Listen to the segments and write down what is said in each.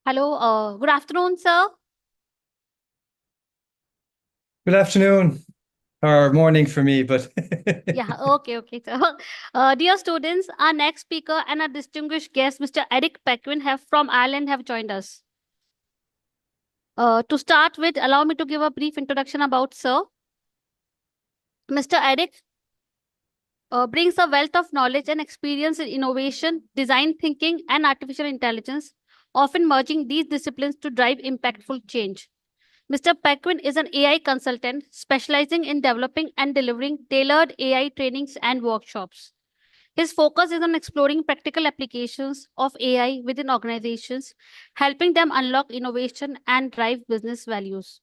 Hello, good afternoon, sir. Good afternoon, or morning for me, but Yeah, okay, sir. Dear students, our next speaker and our distinguished guest, Mr. Eric Pequin, have from Ireland, have joined us. To start with, allow me to give a brief introduction about sir. Mr. Eric brings a wealth of knowledge and experience in innovation, design thinking, and artificial intelligence, often merging these disciplines to drive impactful change. Mr. Pequin is an AI consultant specializing in developing and delivering tailored AI trainings and workshops. His focus is on exploring practical applications of AI within organizations, helping them unlock innovation and drive business values.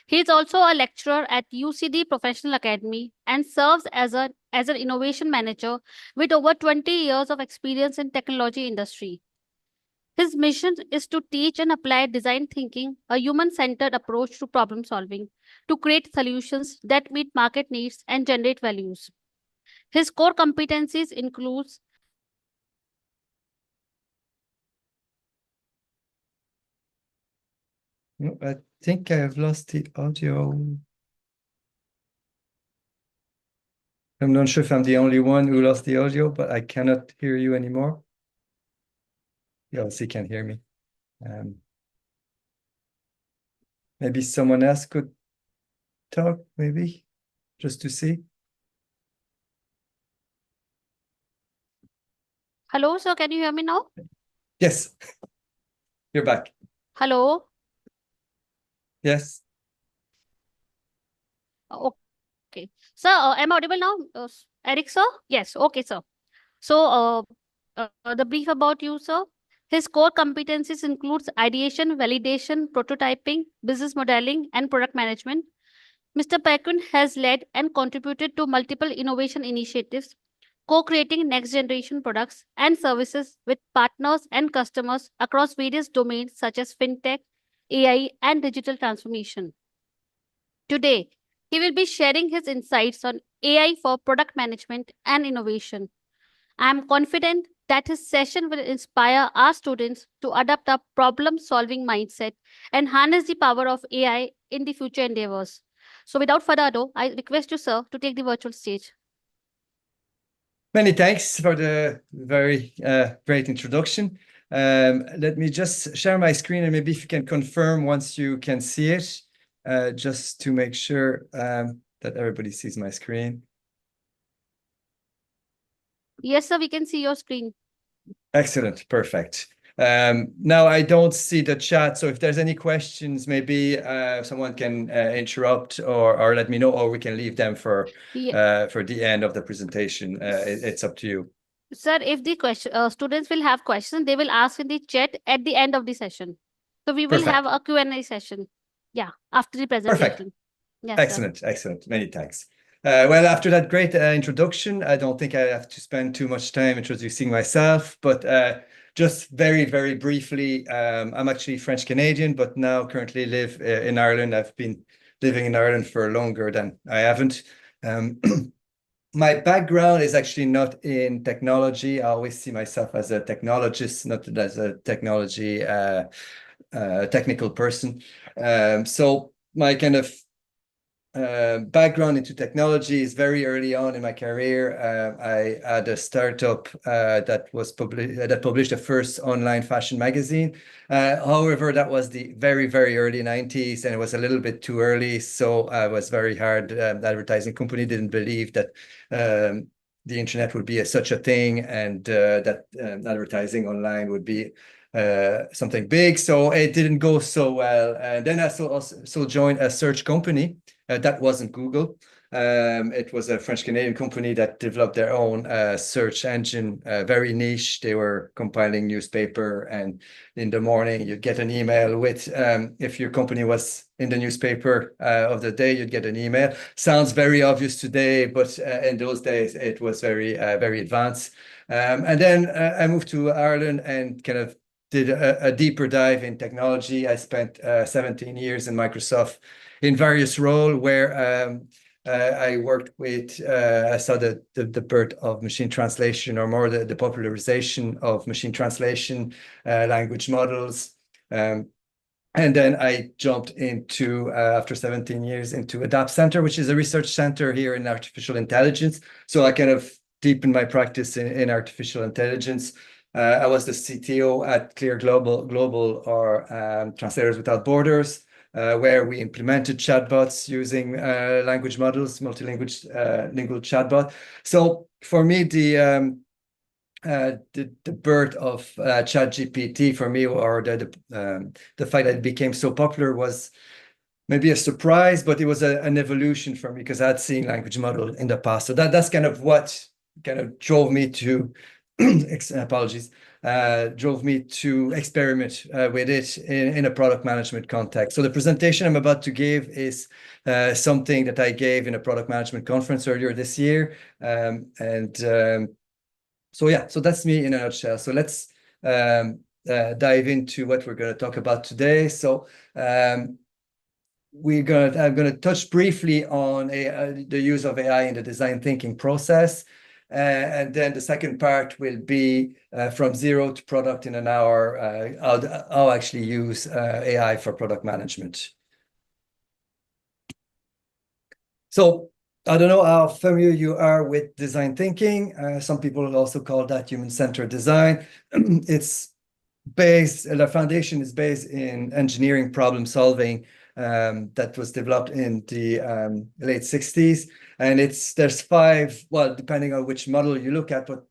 He is also a lecturer at UCD Professional Academy and serves as an innovation manager with over 20 years of experience in technology industry. His mission is to teach and apply design thinking, a human-centered approach to problem solving, to create solutions that meet market needs and generate values. His core competencies include No, I think I have lost the audio. I'm not sure if I'm the only one who lost the audio, but I cannot hear you anymore. You obviously can't hear me. Maybe someone else could talk, maybe, just to see. Hello, sir. Can you hear me now? Yes, you're back. Hello. Yes. Okay. Sir, am I audible now? Eric, sir? Yes. Okay, sir. So, the brief about you, sir. His core competencies includes ideation, validation, prototyping, business modeling, and product management. Mr. Pequin has led and contributed to multiple innovation initiatives, co-creating next-generation products and services with partners and customers across various domains such as fintech, AI, and digital transformation. Today, he will be sharing his insights on AI for product management and innovation. I am confident that his session will inspire our students to adopt a problem solving mindset and harness the power of AI in the future endeavors. So, without further ado, I request you, sir, to take the virtual stage. Many thanks for the very great introduction. Let me just share my screen and maybe if you can confirm once you can see it, just to make sure that everybody sees my screen. Yes, sir, we can see your screen. Excellent, perfect. Now I don't see the chat, so if there's any questions, maybe someone can interrupt or let me know, or we can leave them for the end of the presentation. It's up to you. Sir, if the students will have questions, they will ask in the chat at the end of the session. So we will have Perfect. a Q&A session. Yeah, after the Perfect. presentation. Yes, sir. Excellent. Many thanks. Well, after that great introduction, I don't think I have to spend too much time introducing myself, but just very, very briefly, I'm actually French Canadian, but now currently live in Ireland. I've been living in Ireland for longer than I haven't. My background is actually not in technology. I always see myself as a technologist, not as a technology technical person. So my kind of background into technology is very early on in my career. I had a startup that published the first online fashion magazine. However, that was the very, very early 90s, and it was a little bit too early. So I was very hard. The advertising company didn't believe that the internet would be such a thing, and that advertising online would be something big. So it didn't go so well. And then I also joined a search company. That wasn't Google. It was a French Canadian company that developed their own search engine, very niche. They were compiling newspaper, and in the morning you'd get an email with, if your company was in the newspaper of the day, you'd get an email. Sounds very obvious today, but in those days it was very, very advanced. And then I moved to Ireland and kind of did a deeper dive in technology. I spent 17 years in Microsoft in various roles where I worked with, I saw the birth of machine translation, or more the popularization of machine translation, language models. And then I jumped into, after 17 years, into Adapt Center, which is a research center here in artificial intelligence. So I kind of deepened my practice in artificial intelligence. I was the CTO at Clear Global, or Translators Without Borders, where we implemented chatbots using language models, multilingual lingual chatbot. So for me, the birth of ChatGPT for me, or the fact that it became so popular, was maybe a surprise, but it was an evolution for me, because I'd seen language model in the past. So that's kind of what kind of drove me to drove me to experiment with it in a product management context. So the presentation I'm about to give is something that I gave in a product management conference earlier this year. So yeah, so that's me in a nutshell. So let's dive into what we're going to talk about today. So I'm going to touch briefly on the use of AI in the design thinking process. And then the second part will be from zero to product in an hour, how actually use AI for product management. So I don't know how familiar you are with design thinking. Some people also call that human-centered design. It's based, the foundation is based in engineering problem solving that was developed in the late 60s. And there's five, well, depending on which model you look at, but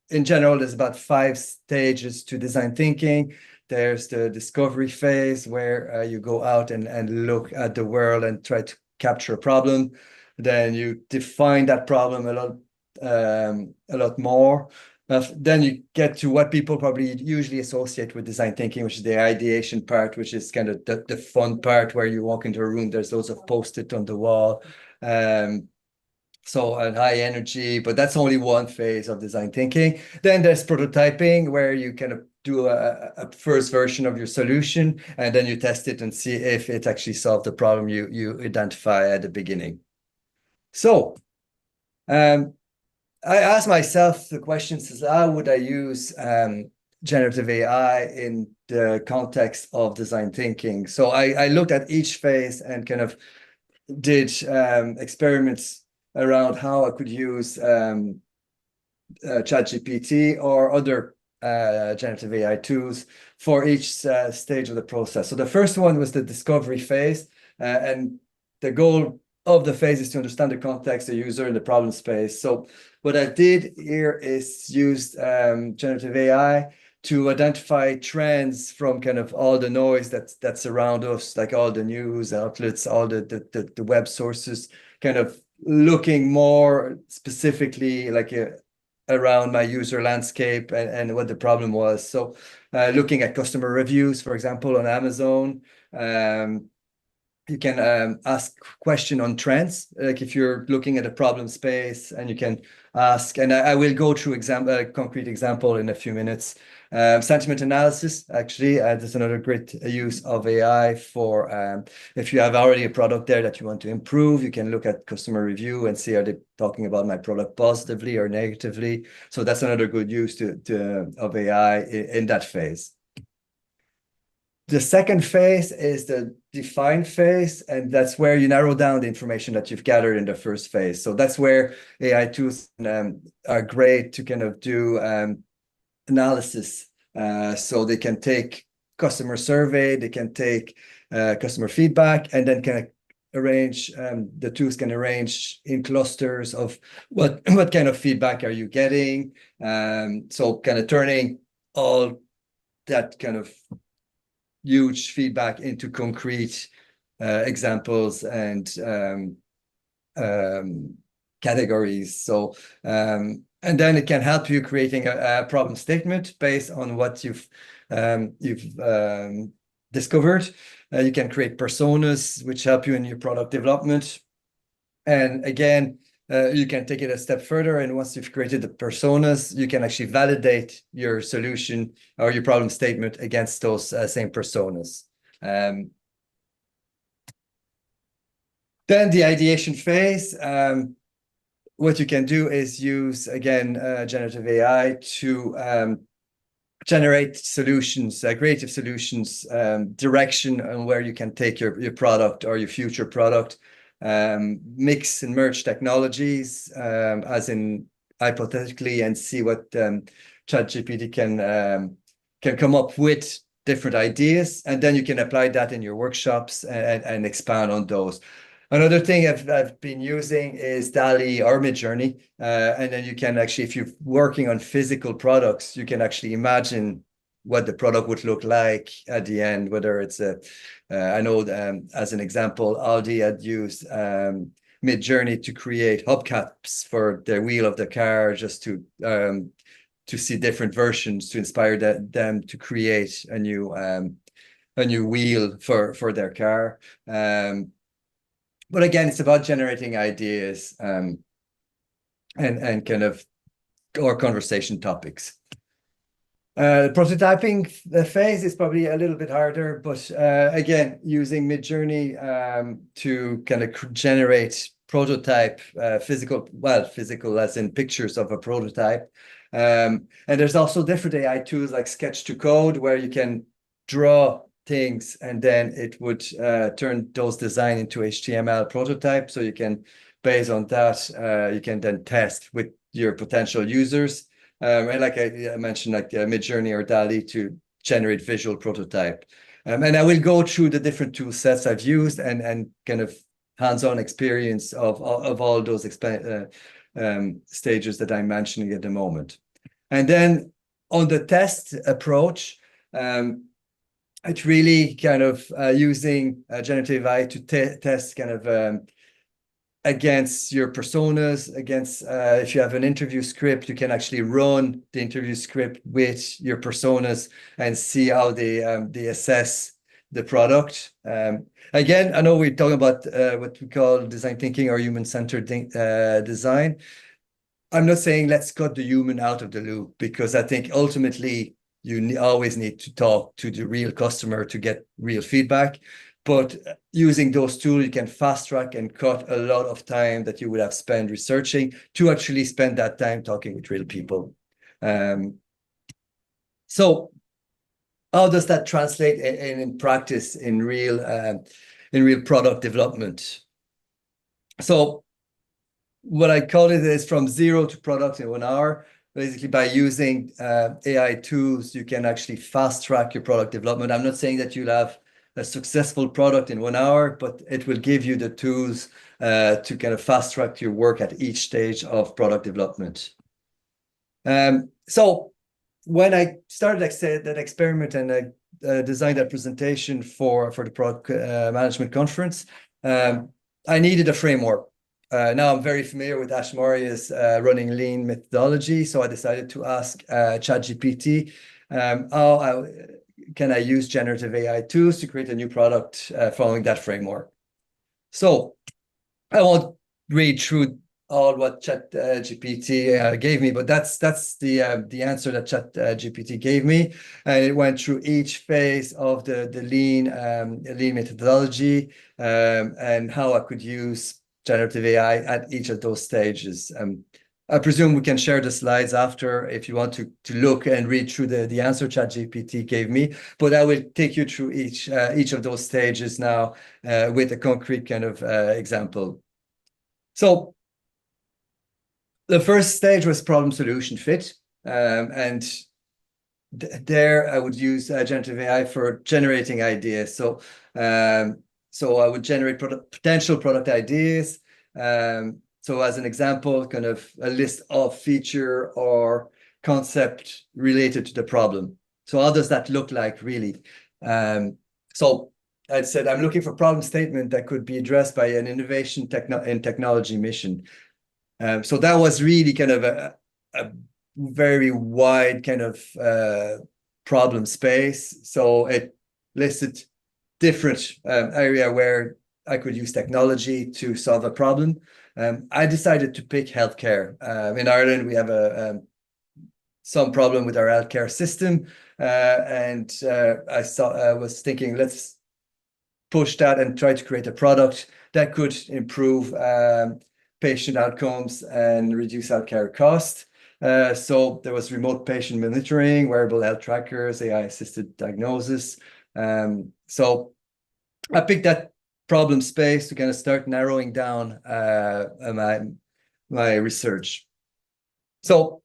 in general, there's about 5 stages to design thinking. There's the discovery phase, where you go out and look at the world and try to capture a problem. Then you define that problem a lot more. Then you get to what people probably usually associate with design thinking, which is the ideation part, which is kind of the fun part, where you walk into a room, there's loads of post-it on the wall. So high energy, but that's only one phase of design thinking. Then there's prototyping, where you kind of do a first version of your solution, and then you test it and see if it actually solved the problem you identify at the beginning. So I asked myself the question, how would I use generative AI in the context of design thinking? So I looked at each phase and kind of did experiments around how I could use ChatGPT or other generative AI tools for each stage of the process. So the first one was the discovery phase, and the goal of the phase is to understand the context, the user, and the problem space. So what I did here is use generative AI to identify trends from kind of all the noise that's around us, like all the news outlets, all the web sources, kind of looking more specifically like around my user landscape and what the problem was. So looking at customer reviews, for example, on Amazon, you can ask question on trends, like if you're looking at a problem space, and you can ask, and I will go through a concrete example in a few minutes. Sentiment analysis, actually, there's another great use of AI for if you have already a product there that you want to improve, you can look at customer review and see, are they talking about my product positively or negatively? So that's another good use of AI in that phase. The second phase is the define phase, and that's where you narrow down the information that you've gathered in the first phase. So that's where AI tools are great to kind of do analysis. So they can take customer survey, they can take customer feedback, and then kind of arrange, the tools can arrange in clusters of what kind of feedback are you getting. So kind of turning all that kind of huge feedback into concrete examples and categories. So and then it can help you creating a problem statement based on what you've discovered. You can create personas which help you in your product development. And again, you can take it a step further, and once you've created the personas, you can actually validate your solution or your problem statement against those same personas. Then the ideation phase. What you can do is use, again, generative AI to generate solutions, creative solutions, direction on where you can take your product or your future product, mix and merge technologies, as in hypothetically, and see what ChatGPT can come up with different ideas, and then you can apply that in your workshops and expand on those. Another thing I've been using is DALL-E or Midjourney, and then you can actually, if you're working on physical products, you can actually imagine what the product would look like at the end, whether it's I know as an example, Aldi had used Midjourney to create hubcaps for the wheel of the car, just to see different versions to inspire them to create a new wheel for their car. But again, it's about generating ideas and kind of, or conversation topics. Prototyping phase is probably a little bit harder, but again, using Midjourney to kind of generate prototype, physical as in pictures of a prototype. And there's also different AI tools like Sketch to Code, where you can draw things and then it would turn those design into HTML prototype. So you can, based on that, you can then test with your potential users. And like I mentioned, like Midjourney or DALL-E to generate visual prototype. And I will go through the different tool sets I've used and kind of hands-on experience of all those stages that I'm mentioning at the moment. And then on the test approach, it's really kind of using generative AI to test kind of against your personas, against if you have an interview script, you can actually run the interview script with your personas and see how they assess the product. Again, I know we're talking about what we call design thinking or human-centered design. I'm not saying let's cut the human out of the loop, because I think ultimately you always need to talk to the real customer to get real feedback. But using those tools, you can fast track and cut a lot of time that you would have spent researching to actually spend that time talking with real people. So how does that translate in practice in real product development? So what I call it is from zero to product in 1 hour. Basically, by using AI tools, you can actually fast track your product development. I'm not saying that you'll have a successful product in 1 hour, but it will give you the tools to kind of fast track your work at each stage of product development. So when I started that experiment and I designed that presentation for the product management conference, I needed a framework. Now I'm very familiar with Ash Maurya's running lean methodology, so I decided to ask ChatGPT how can I use generative AI tools to create a new product following that framework. So I won't read through all what ChatGPT gave me, but that's the answer that ChatGPT gave me, and it went through each phase of the lean methodology and how I could use generative AI at each of those stages. I presume we can share the slides after if you want to look and read through the answer ChatGPT gave me, but I will take you through each of those stages now with a concrete kind of example. So the first stage was problem solution fit, and there I would use generative AI for generating ideas. So I would generate potential product ideas. So as an example, kind of a list of feature or concept related to the problem. So how does that look like really? So I said, I'm looking for problem statement that could be addressed by an innovation and technology mission. So that was really kind of a very wide kind of problem space. So it listed different area where I could use technology to solve a problem. I decided to pick healthcare. In Ireland, we have some problem with our healthcare system, and I was thinking, let's push that and try to create a product that could improve patient outcomes and reduce healthcare costs. So there was remote patient monitoring, wearable health trackers, AI-assisted diagnosis. So I picked that problem space to kind of start narrowing down my research. So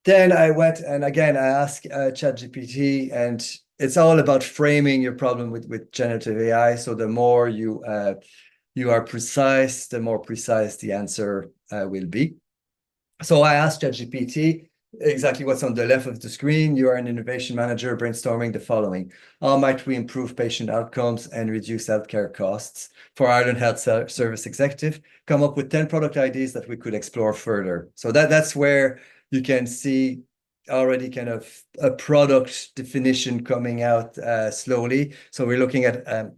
then I went and again I asked ChatGPT, and it's all about framing your problem with generative AI. So the more you are precise, the more precise the answer will be. So I asked ChatGPT exactly what's on the left of the screen. You are an innovation manager brainstorming the following. How might we improve patient outcomes and reduce healthcare costs for Ireland Health Service Executive? Come up with 10 product ideas that we could explore further. So that's where you can see already kind of a product definition coming out slowly. So we're looking at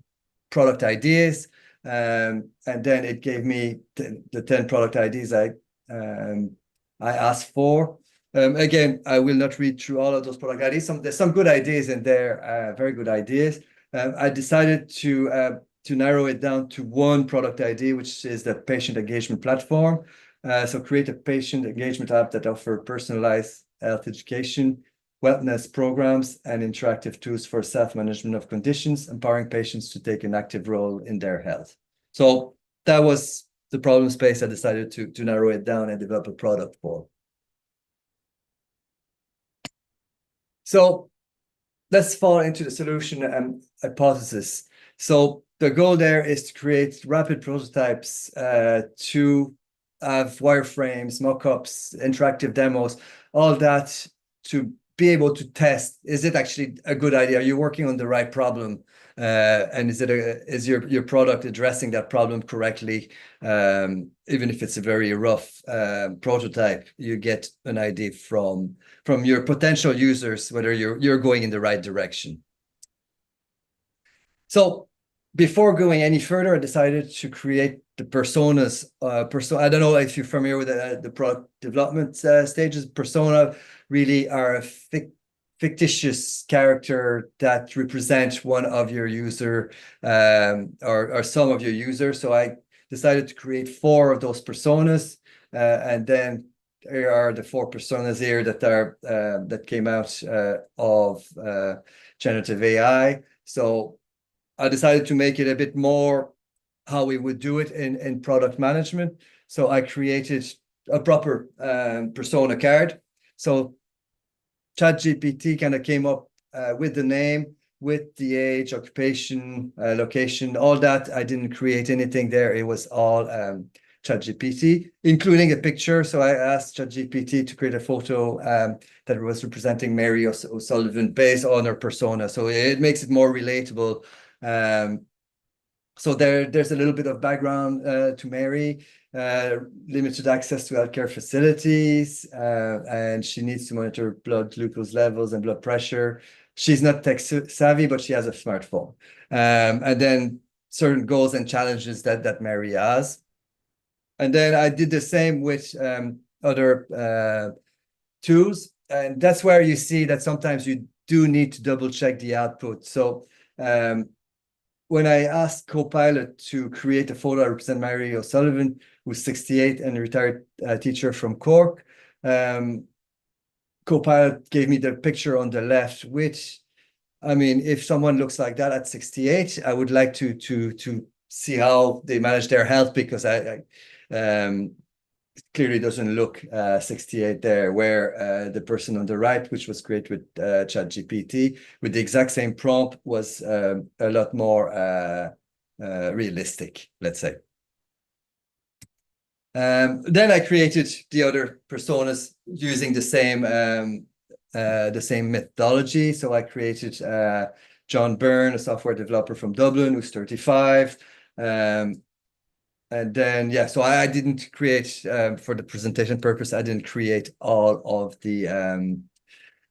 product ideas, and then it gave me the 10 product ideas I asked for. Again, I will not read through all of those product ideas. There's some good ideas in there, very good ideas. I decided to narrow it down to one product idea, which is the patient engagement platform. So create a patient engagement app that offers personalized health education, wellness programs, and interactive tools for self-management of conditions, empowering patients to take an active role in their health. So that was the problem space I decided to narrow it down and develop a product for. So let's fall into the solution and hypothesis. So the goal there is to create rapid prototypes to have wireframes, mockups, interactive demos, all that to be able to test, is it actually a good idea? Are you working on the right problem? And is your product addressing that problem correctly? Even if it's a very rough prototype, you get an idea from your potential users whether you're going in the right direction. So before going any further, I decided to create the personas. I don't know if you're familiar with the product development stages. Persona really are a fictitious character that represents one of your user or some of your users. So I decided to create 4 of those personas, and then here are the 4 personas here that came out of generative AI. So I decided to make it a bit more how we would do it in product management. So I created a proper persona card. So ChatGPT kind of came up with the name, with the age, occupation, location, all that. I didn't create anything there. It was all ChatGPT, including a picture. So I asked ChatGPT to create a photo that was representing Mary O'Sullivan based on her persona. So it makes it more relatable. So there's a little bit of background to Mary, limited access to healthcare facilities, and she needs to monitor blood glucose levels and blood pressure. She's not tech savvy, but she has a smartphone. And then certain goals and challenges that Mary has. And then I did the same with other tools. And that's where you see that sometimes you do need to double check the output. So when I asked Copilot to create a photo that represents Mary O'Sullivan, who's 68 and a retired teacher from Cork, Copilot gave me the picture on the left, which, I mean, if someone looks like that at 68, I would like to see how they manage their health, because I clearly doesn't look 68 there, where the person on the right, which was created with ChatGPT with the exact same prompt, was a lot more realistic, let's say. Then I created the other personas using the same methodology. So I created John Byrne, a software developer from Dublin, who's 35. And then, yeah, so I didn't create, for the presentation purpose, I didn't create all of the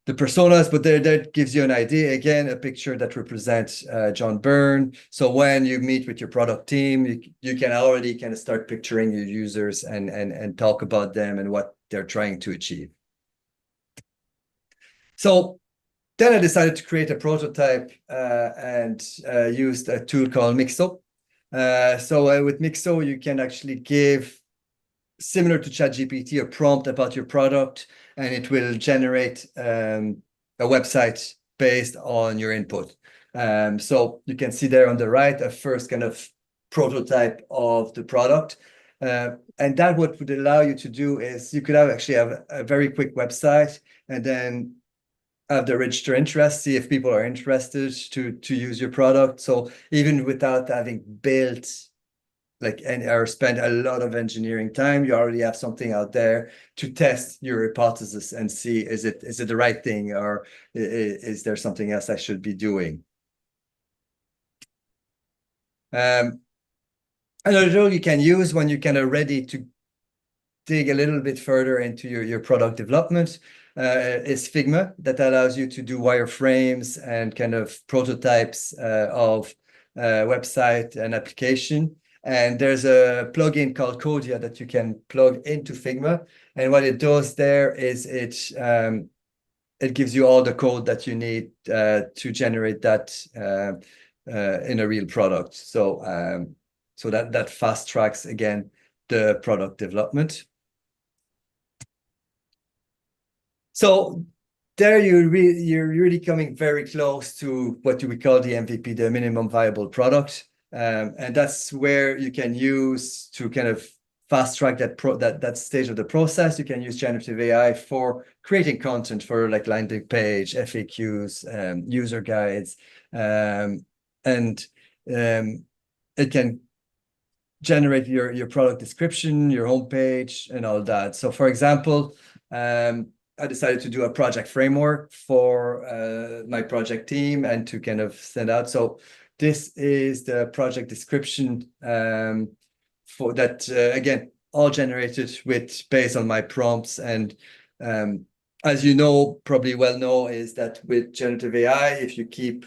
personas, but that gives you an idea. Again, a picture that represents John Byrne. So when you meet with your product team, you can already kind of start picturing your users and talk about them and what they're trying to achieve. So then I decided to create a prototype and used a tool called Mixup. So with Mixo, you can actually give, similar to ChatGPT, a prompt about your product, and it will generate a website based on your input. So you can see there on the right a first kind of prototype of the product. And that what would allow you to do is you could actually have a very quick website, and then have the register interest, see if people are interested to use your product. So even without having built or spend a lot of engineering time, you already have something out there to test your hypothesis and see, is it the right thing, or is there something else I should be doing? Another tool you can use when you're kind of ready to dig a little bit further into your product development is Figma, that allows you to do wireframes and kind of prototypes of website and application. And there's a plugin called Codia that you can plug into Figma. And what it does there is it gives you all the code that you need to generate that in a real product. So so that fast tracks again the product development. So there you're really coming very close to what we call the MVP, the minimum viable product. And that's where you can use to kind of fast track that stage of the process. You can use generative AI for creating content for like landing page, FAQs, user guides, and it can generate your product description, your homepage, and all that. So for example, I decided to do a project framework for my project team and to kind of send out. So this is the project description for that, again, all generated based on my prompts. And as you know, probably well know, is that with generative AI, if you keep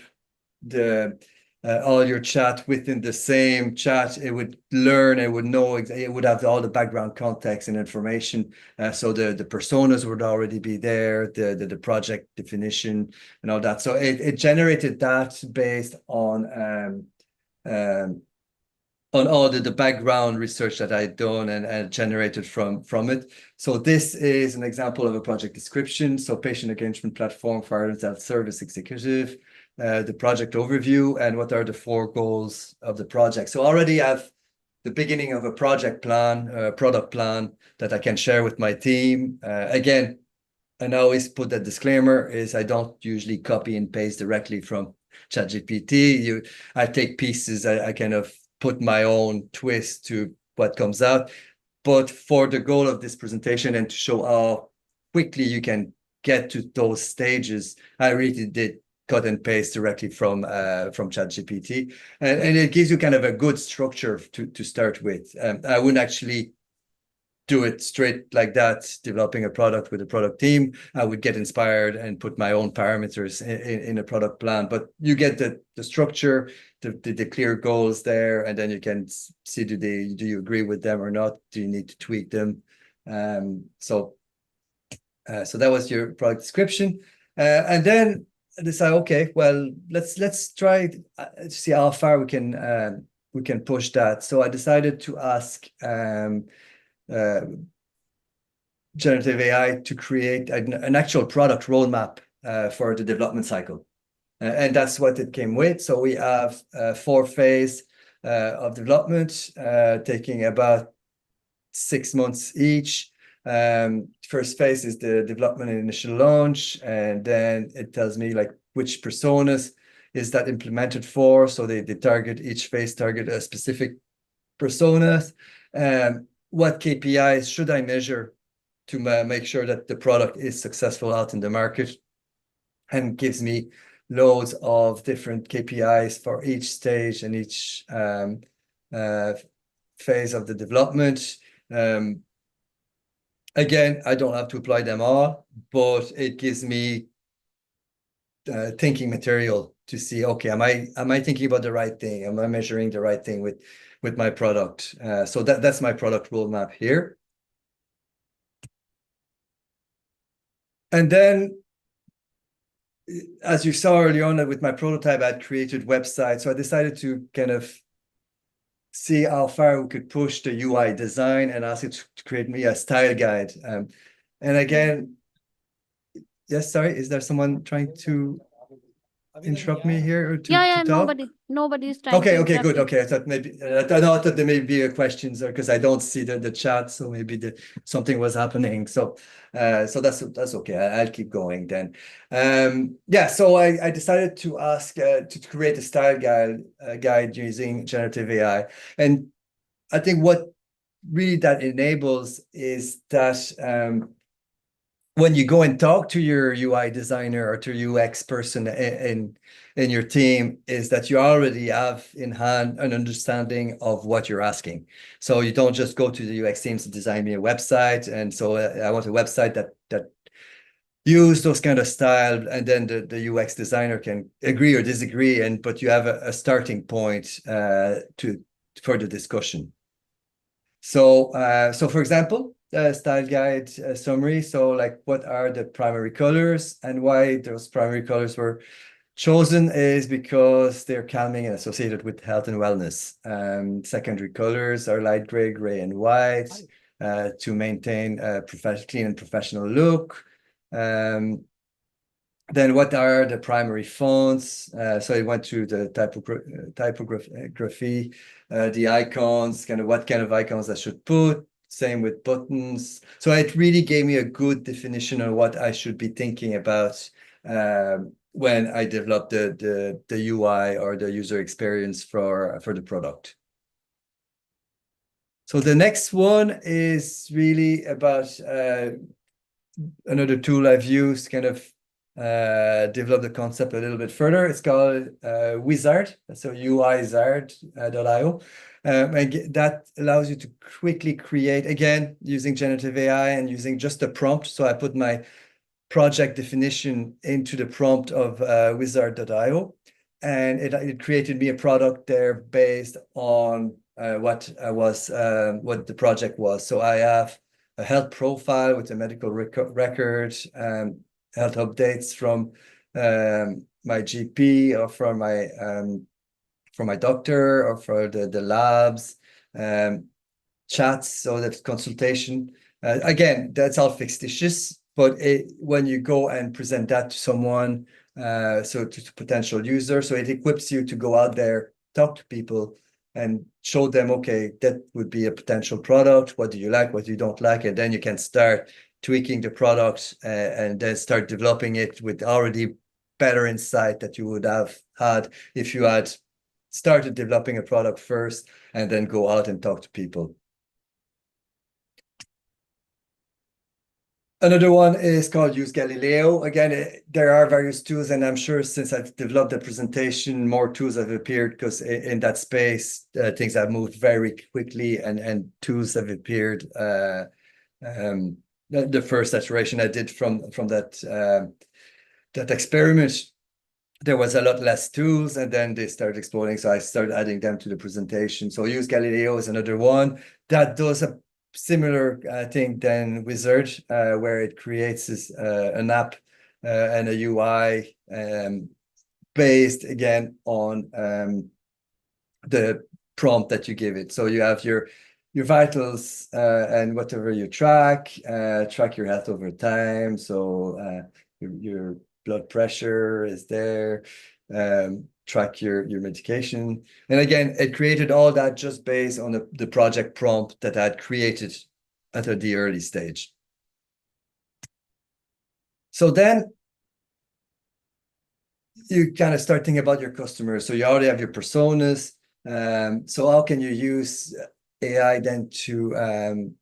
all your chat within the same chat, it would learn, it would know, it would have all the background context and information. So the personas would already be there, the project definition and all that. So it generated that based on all the background research that I'd done and generated from it. So this is an example of a project description. So patient engagement platform for Ireland's health service executive. The project overview, and what are the 4 goals of the project. So already I have the beginning of a project plan, product plan that I can share with my team. Again, and I always put that disclaimer is I don't usually copy and paste directly from ChatGPT. I take pieces, I kind of put my own twist to what comes out. But for the goal of this presentation and to show how quickly you can get to those stages, I really did cut and paste directly from ChatGPT, and it gives you kind of a good structure to start with. I wouldn't actually do it straight like that, developing a product with a product team. I would get inspired and put my own parameters in a product plan. But you get the structure, the clear goals there, and then you can see do you agree with them or not? Do you need to tweak them? So that was your product description, and then I decide, okay, well, let's try to see how far we can push that. So I decided to ask generative AI to create an actual product roadmap for the development cycle. And that's what it came with. So we have 4 phases of development, taking about 6 months each. First phase is the development and initial launch, and then it tells me like which personas is that implemented for. So they target, each phase target a specific personas. What KPIs should I measure to make sure that the product is successful out in the market, and gives me loads of different KPIs for each stage and each phase of the development. Again, I don't have to apply them all, but it gives me thinking material to see, okay, am I thinking about the right thing? Am I measuring the right thing with my product? So that's my product roadmap here. And then, as you saw earlier on with my prototype, I'd created websites. So I decided to kind of see how far we could push the UI design and ask it to create me a style guide. And again, yes, sorry, is there someone trying to interrupt me here or to talk? Nobody is trying to Okay, interrupt good. you. Okay, I thought maybe I thought there may be questions because I don't see the chat, so maybe something was happening. So that's okay. I'll keep going then. Yeah, so I decided to ask to create a style guide using generative AI, and I think what really that enables is that when you go and talk to your UI designer or to UX person in your team, is that you already have in hand an understanding of what you're asking. So you don't just go to the UX teams to design me a website, and so I want a website that use those kind of style, and then the UX designer can agree or disagree, but you have a starting point for the discussion. So for example, style guide summary. So like, what are the primary colors and why those primary colors were chosen is because they're calming and associated with health and wellness. Secondary colors are light gray, gray and white to maintain a clean and professional look. Then what are the primary fonts? So I went through the typography, the icons, kind of what kind of icons I should put. Same with buttons. So it really gave me a good definition of what I should be thinking about when I develop the UI or the user experience for the product. So the next one is really about another tool I've used, kind of develop the concept a little bit further. It's called Wizard, so uizard.io. And that allows you to quickly create, again, using generative AI and using just the prompt. So I put my project definition into the prompt of wizard.io, and it created me a product there based on what the project was. So I have a health profile with a medical record, health updates from my GP or from my doctor or for the labs, chats, so that's consultation. Again, that's all fictitious, but when you go and present that to someone, so to potential users, so it equips you to go out there, talk to people, and show them, okay, that would be a potential product. What do you like? What you don't like? And then you can start tweaking the product and then start developing it with already better insight that you would have had if you had started developing a product first and then go out and talk to people. Another one is called Use Galileo. Again, there are various tools, and I'm sure since I've developed the presentation, more tools have appeared because in that space, things have moved very quickly and tools have appeared. The first iteration I did from that experiment, there was a lot less tools, and then they started exploding. So I started adding them to the presentation. So Use Galileo is another one that does a similar thing than Wizard, where it creates an app and a UI based again on the prompt that you give it. So you have your vitals and whatever you track your health over time. So your blood pressure is there, track your medication. And again, it created all that just based on the project prompt that I had created at the early stage. So then you kind of start thinking about your customers. So you already have your personas. So how can you use AI then to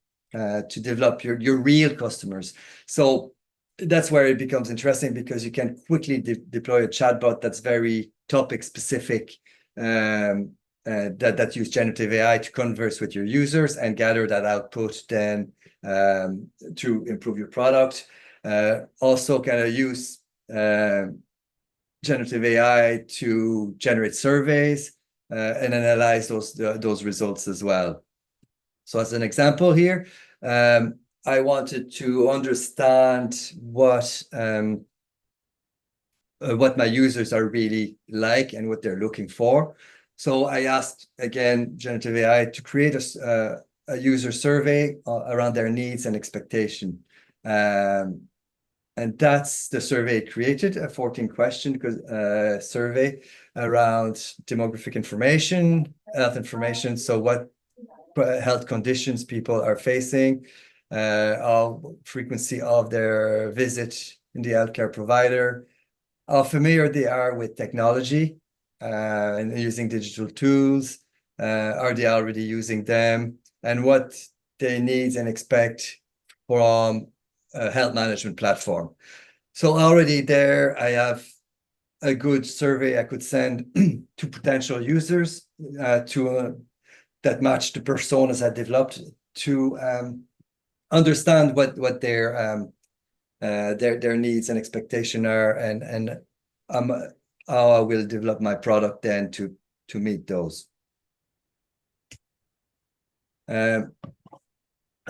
develop your real customers? So that's where it becomes interesting, because you can quickly deploy a chatbot that's very topic specific, that use generative AI to converse with your users and gather that output then to improve your product. Also kind of use generative AI to generate surveys and analyze those results as well. So as an example here, I wanted to understand what my users are really like and what they're looking for. So I asked again generative AI to create a user survey around their needs and expectation. And that's the survey it created, a 14-question survey around demographic information, health information. So what health conditions people are facing, frequency of their visit in the healthcare provider, how familiar they are with technology and using digital tools. Are they already using them? And what they need and expect from a health management platform. So already there, I have a good survey I could send to potential users that match the personas I developed to understand what their needs and expectation are, and how I will develop my product then to meet those.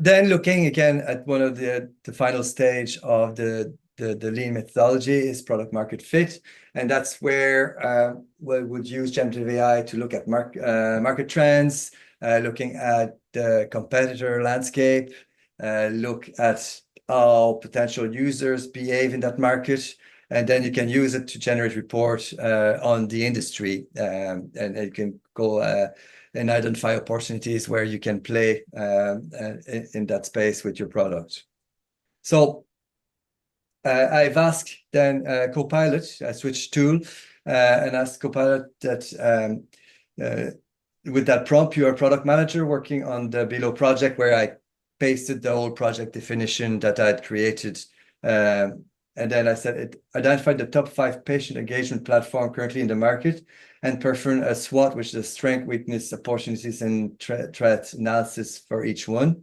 Then looking again at one of the final stage of the lean methodology is product market fit, and that's where we would use generative AI to look at market trends, looking at the competitor landscape, look at how potential users behave in that market, and then you can use it to generate reports on the industry, and you can go and identify opportunities where you can play in that space with your product. So I've asked then Copilot, I switched tool, and asked Copilot that with that prompt, you're a product manager working on the below project, where I pasted the whole project definition that I'd created. And then I said, it identified the top 5 patient engagement platform currently in the market and perform a SWOT, which is a strength, weakness, opportunities, and threat analysis for each one.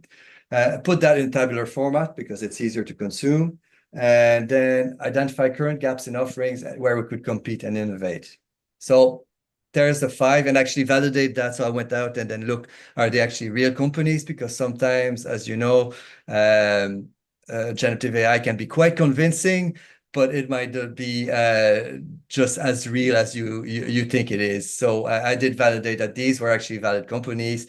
Put that in tabular format because it's easier to consume. And then identify current gaps in offerings where we could compete and innovate. So there's the 5, and actually validate that. So I went out and then look, are they actually real companies? Because sometimes, as you know, generative AI can be quite convincing, but it might not be just as real as you think it is. So I did validate that these were actually valid companies.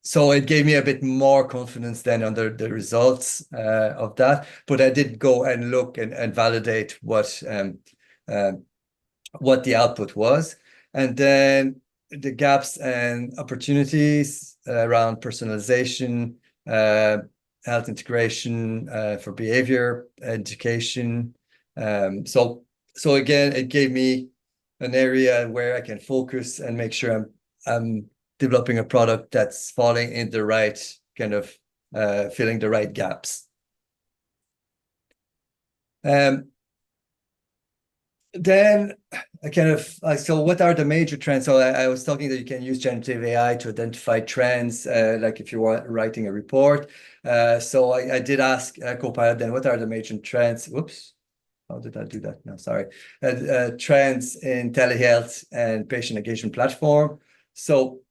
So it gave me a bit more confidence then on the results of that. But I did go and look and validate what the output was. And then the gaps and opportunities around personalization, health integration for behavior education. So again, it gave me an area where I can focus and make sure I'm developing a product that's falling in the right kind of filling the right gaps. Then I kind of so what are the major trends? So I was talking that you can use generative AI to identify trends, like if you are writing a report. So I did ask Copilot then, what are the major trends? Whoops, how did I do that? No, sorry. Trends in telehealth and patient engagement platform. So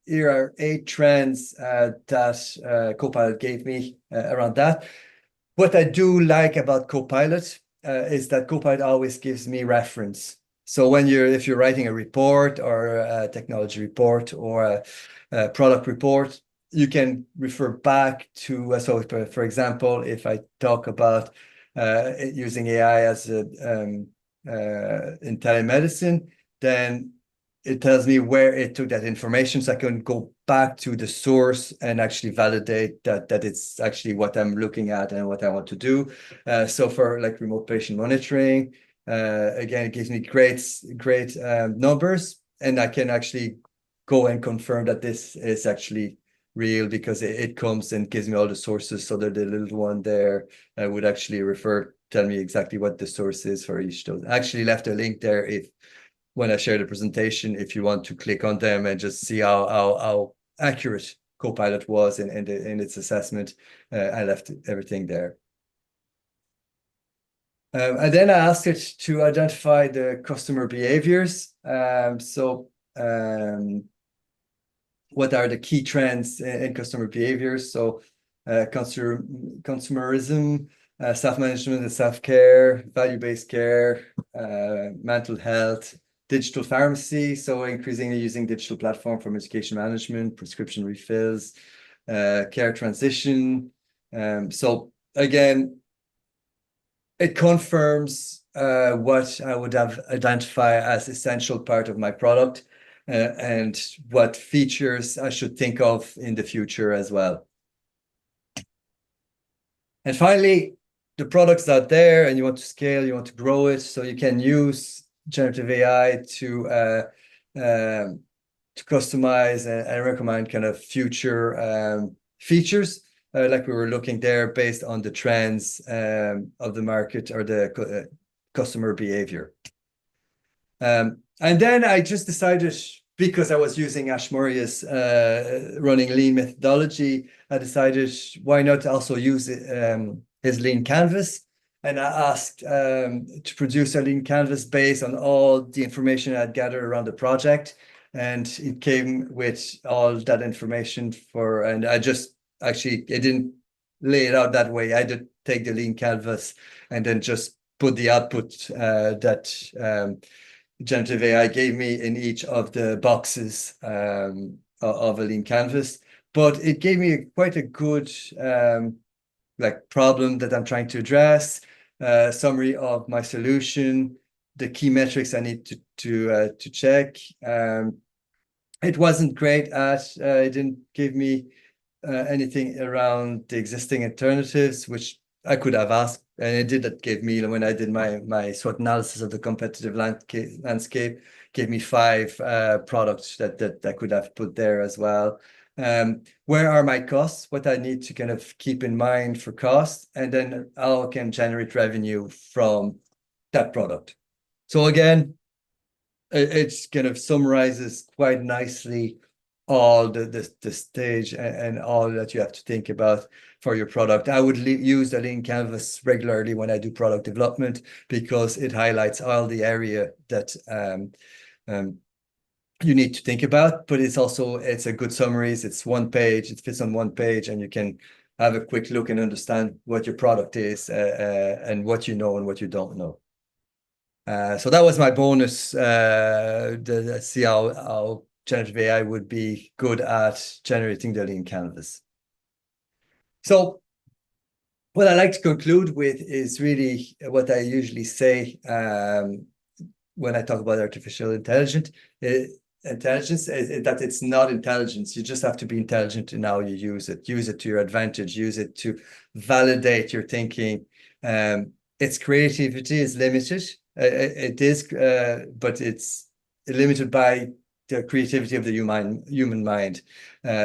here are 8 trends that Copilot gave me around that. What I do like about Copilot is that Copilot always gives me reference. So if you're writing a report or a technology report or a product report, you can refer back to, so for example, if I talk about using AI as in telemedicine, then it tells me where it took that information, so I can go back to the source and actually validate that it's actually what I'm looking at and what I want to do. So for like remote patient monitoring, again, it gives me great numbers, and I can actually go and confirm that this is actually real because it comes and gives me all the sources, so that the little one there would actually tell me exactly what the source is for each of those. I actually left a link there when I share the presentation, if you want to click on them and just see how accurate Copilot was in its assessment. I left everything there. And then I asked it to identify the customer behaviors. What are the key trends in customer behaviors? So consumerism, self-management and self-care, value-based care, mental health, digital pharmacy, so increasingly using digital platform for medication management, prescription refills, care transition. So again, it confirms what I would have identify as essential part of my product, and what features I should think of in the future as well. And finally, the product's out there and you want to scale, you want to grow it, so you can use generative AI to customize and recommend kind of future features, like we were looking there based on the trends of the market or the customer behavior. And then I just decided, because I was using Ashmoria's running lean methodology, I decided why not also use his lean canvas. And I asked to produce a lean canvas based on all the information I'd gathered around the project. And it came with all that information and I just actually, it didn't lay it out that way. I did take the lean canvas and then just put the output that generative AI gave me in each of the boxes of a lean canvas. But it gave me quite a good like problem that I'm trying to address, summary of my solution, the key metrics I need to check. It wasn't great at, it didn't give me anything around the existing alternatives, which I could have asked, and it did. That gave me, when I did my SWOT analysis of the competitive landscape, gave me 5 products that I could have put there as well. Where are my costs? What I need to kind of keep in mind for costs, and then how I can generate revenue from that product. So again, it's kind of summarizes quite nicely all the stage and all that you have to think about for your product. I would use the lean canvas regularly when I do product development, because it highlights all the area that you need to think about, but it's a good summaries. It's one page, it fits on one page, and you can have a quick look and understand what your product is and what you know and what you don't know. So that was my bonus, see how generative AI would be good at generating the lean canvas. So what I like to conclude with is really what I usually say when I talk about artificial intelligence is that it's not intelligence. You just have to be intelligent in how you use it. Use it to your advantage. Use it to validate your thinking. Its creativity is limited. It is, but it's limited by the creativity of the human mind.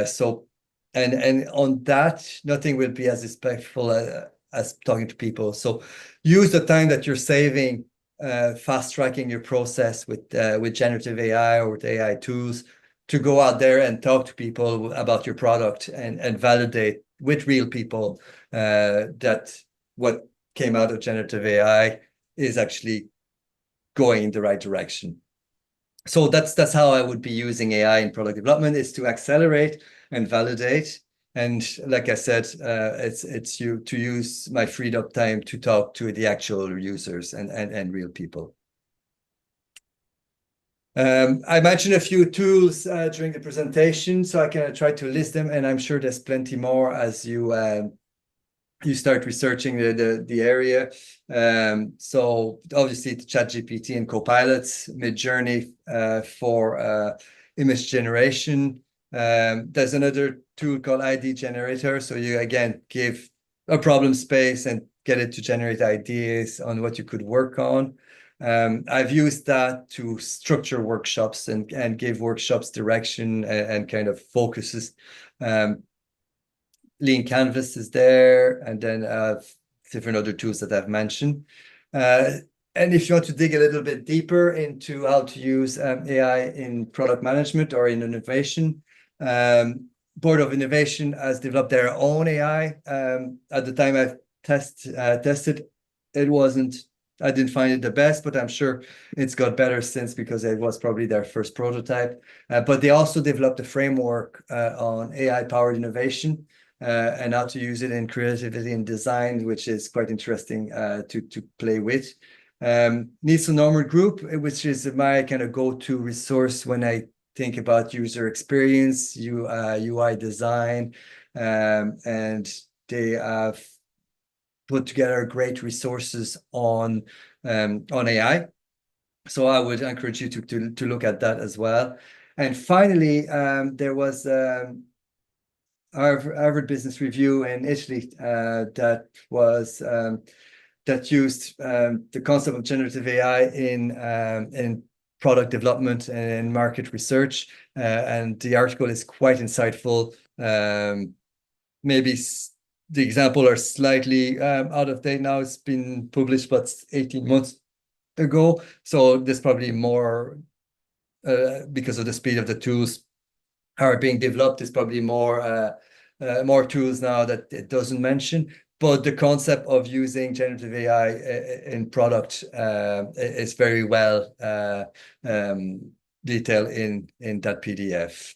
So, and on that, nothing will be as impactful as talking to people. So, use the time that you're saving, fast tracking your process with generative AI or with AI tools, to go out there and talk to people about your product and validate with real people that what came out of generative AI is actually going in the right direction. So that's how I would be using AI in product development, is to accelerate and validate. And like I said, it's to use my freed up time to talk to the actual users and real people. I mentioned a few tools during the presentation, so I can try to list them, and I'm sure there's plenty more as you start researching the area. So obviously the ChatGPT and Copilots, Midjourney for image generation. There's another tool called ID Generator. So you again give a problem space and get it to generate ideas on what you could work on. I've used that to structure workshops and give workshops direction and kind of focuses. Lean Canvas is there, and then different other tools that I've mentioned. And if you want to dig a little bit deeper into how to use AI in product management or in innovation, Board of Innovation has developed their own AI. At the time I tested, I didn't find it the best, but I'm sure it's got better since, because it was probably their first prototype. But they also developed a framework on AI-powered innovation, and how to use it in creativity and design, which is quite interesting to play with. Nielsen Norman Group, which is my kind of go-to resource when I think about user experience, UI design, and they have put together great resources on AI. So I would encourage you to look at that as well. And finally, there was Harvard Business Review in Italy that used the concept of generative AI in product development and market research, and the article is quite insightful. Maybe the example are slightly out of date now. It's been published about 18 months ago, so there's probably more because of the speed of the tools are being developed. There's probably more tools now that it doesn't mention. But the concept of using generative AI in product is very well detailed in that PDF.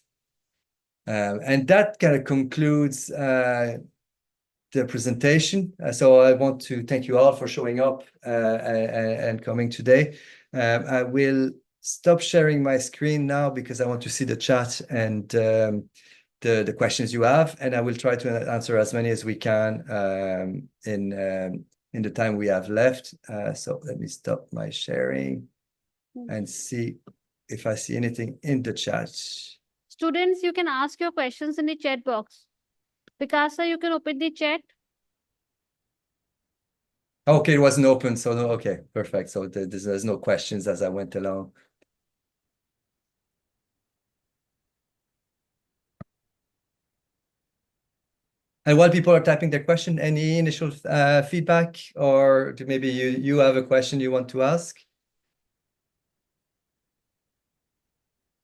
And that kind of concludes the presentation. So I want to thank you all for showing up and coming today. I will stop sharing my screen now because I want to see the chat and the questions you have, and I will try to answer as many as we can in the time we have left. So let me stop my sharing and see if I see anything in the chat. Students, you can ask your questions in the chat box. Picasa, you can open the chat. Okay, it wasn't open, so no, okay, perfect. So there's no questions as I went along. And while people are typing their question, any initial feedback, or maybe you have a question you want to ask?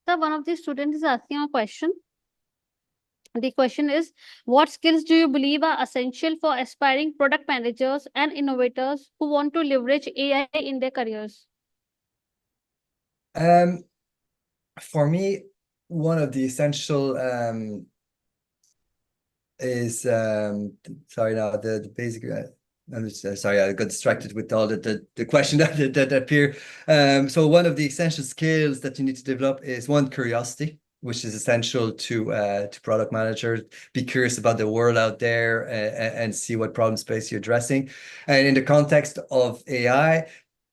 So one of the students is asking a question. The question is, what skills do you believe are essential for aspiring product managers and innovators who want to leverage AI in their careers? For me, one of the essential is sorry now the basic. I'm just, sorry, I got distracted with all the question that appear. So one of the essential skills that you need to develop is one, curiosity, which is essential to product managers. Be curious about the world out there and see what problem space you're addressing. And in the context of AI,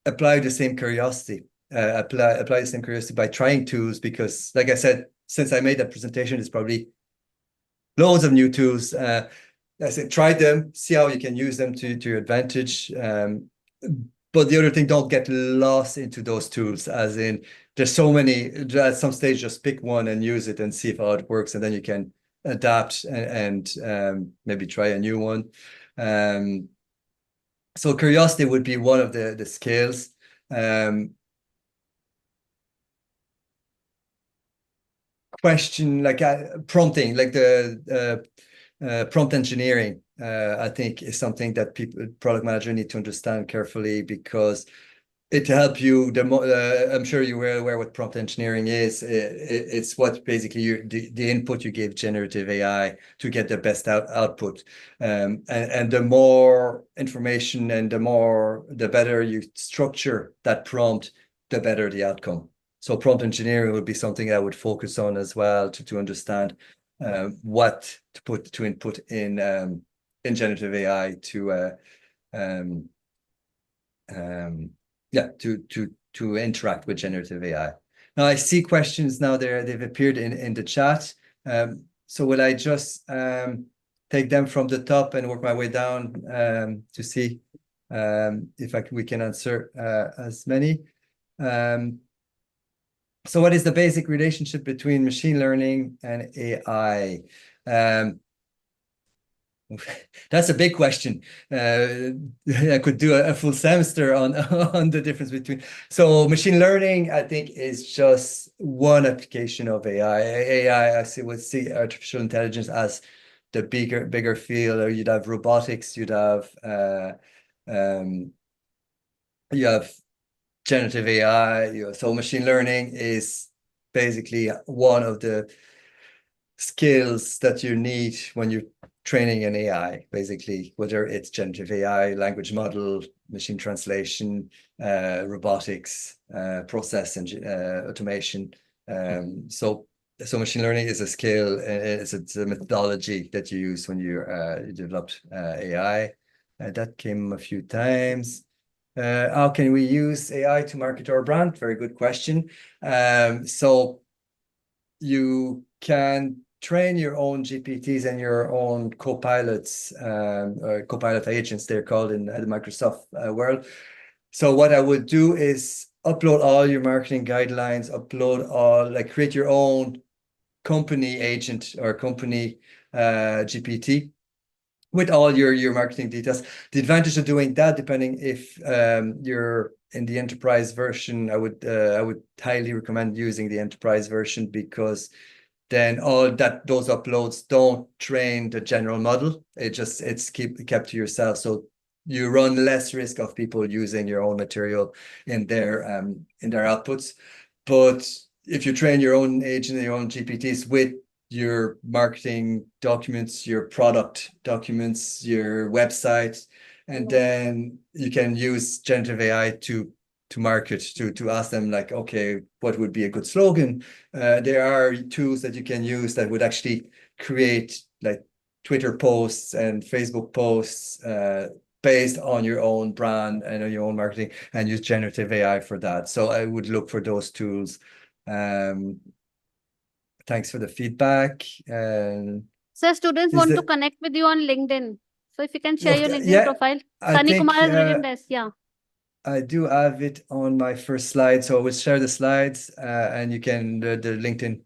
apply the same curiosity. Apply the same curiosity by trying tools, because like I said, since I made that presentation, it's probably loads of new tools. I said, try them, see how you can use them to your advantage. But the other thing, don't get lost into those tools, as in there's so many. At some stage, just pick one and use it and see how it works, and then you can adapt and maybe try a new one. So curiosity would be one of the skills. Question like prompting, like the prompt engineering, I think is something that product manager need to understand carefully, because it help you. I'm sure you're aware what prompt engineering is. It's what basically the input you give generative AI to get the best output. And the more information and the better you structure that prompt, the better the outcome. So prompt engineering would be something I would focus on as well, to understand what to input in generative AI to interact with generative AI. Now I see questions now they've appeared in the chat. So will I just take them from the top and work my way down to see if we can answer as many. So what is the basic relationship between machine learning and AI? That's a big question. I could do a full semester on the difference between. So machine learning, I think, is just one application of AI. AI, would see artificial intelligence as the bigger field. Or you'd have robotics, you'd have generative AI. So machine learning is basically one of the skills that you need when you're training an AI, basically, whether it's generative AI, language model, machine translation, robotics, process and automation. So machine learning is a skill, it's a methodology that you use when you developed AI. That came a few times. How can we use AI to market our brand? Very good question. So you can train your own GPTs and your own copilots, or copilot agents, they're called in the Microsoft world. So what I would do is upload all your marketing guidelines, create your own company agent or company GPT with all your marketing details. The advantage of doing that, depending if you're in the enterprise version, I would highly recommend using the enterprise version, because then those uploads don't train the general model. It's kept to yourself. So you run less risk of people using your own material in their outputs. But if you train your own agent, your own GPTs with your marketing documents, your product documents, your website, and then you can use generative AI to market, to ask them, like, okay, what would be a good slogan? There are tools that you can use that would actually create like Twitter posts and Facebook posts based on your own brand and on your own marketing, and use generative AI for that. So I would look for those tools. Thanks for the feedback. So students Is want to the- connect with you on LinkedIn. So if you can share your Okay, LinkedIn yeah, profile. I Sunny think Kumar has written this. Yeah. I do have it on my first slide, so I will share the slides, and you can the LinkedIn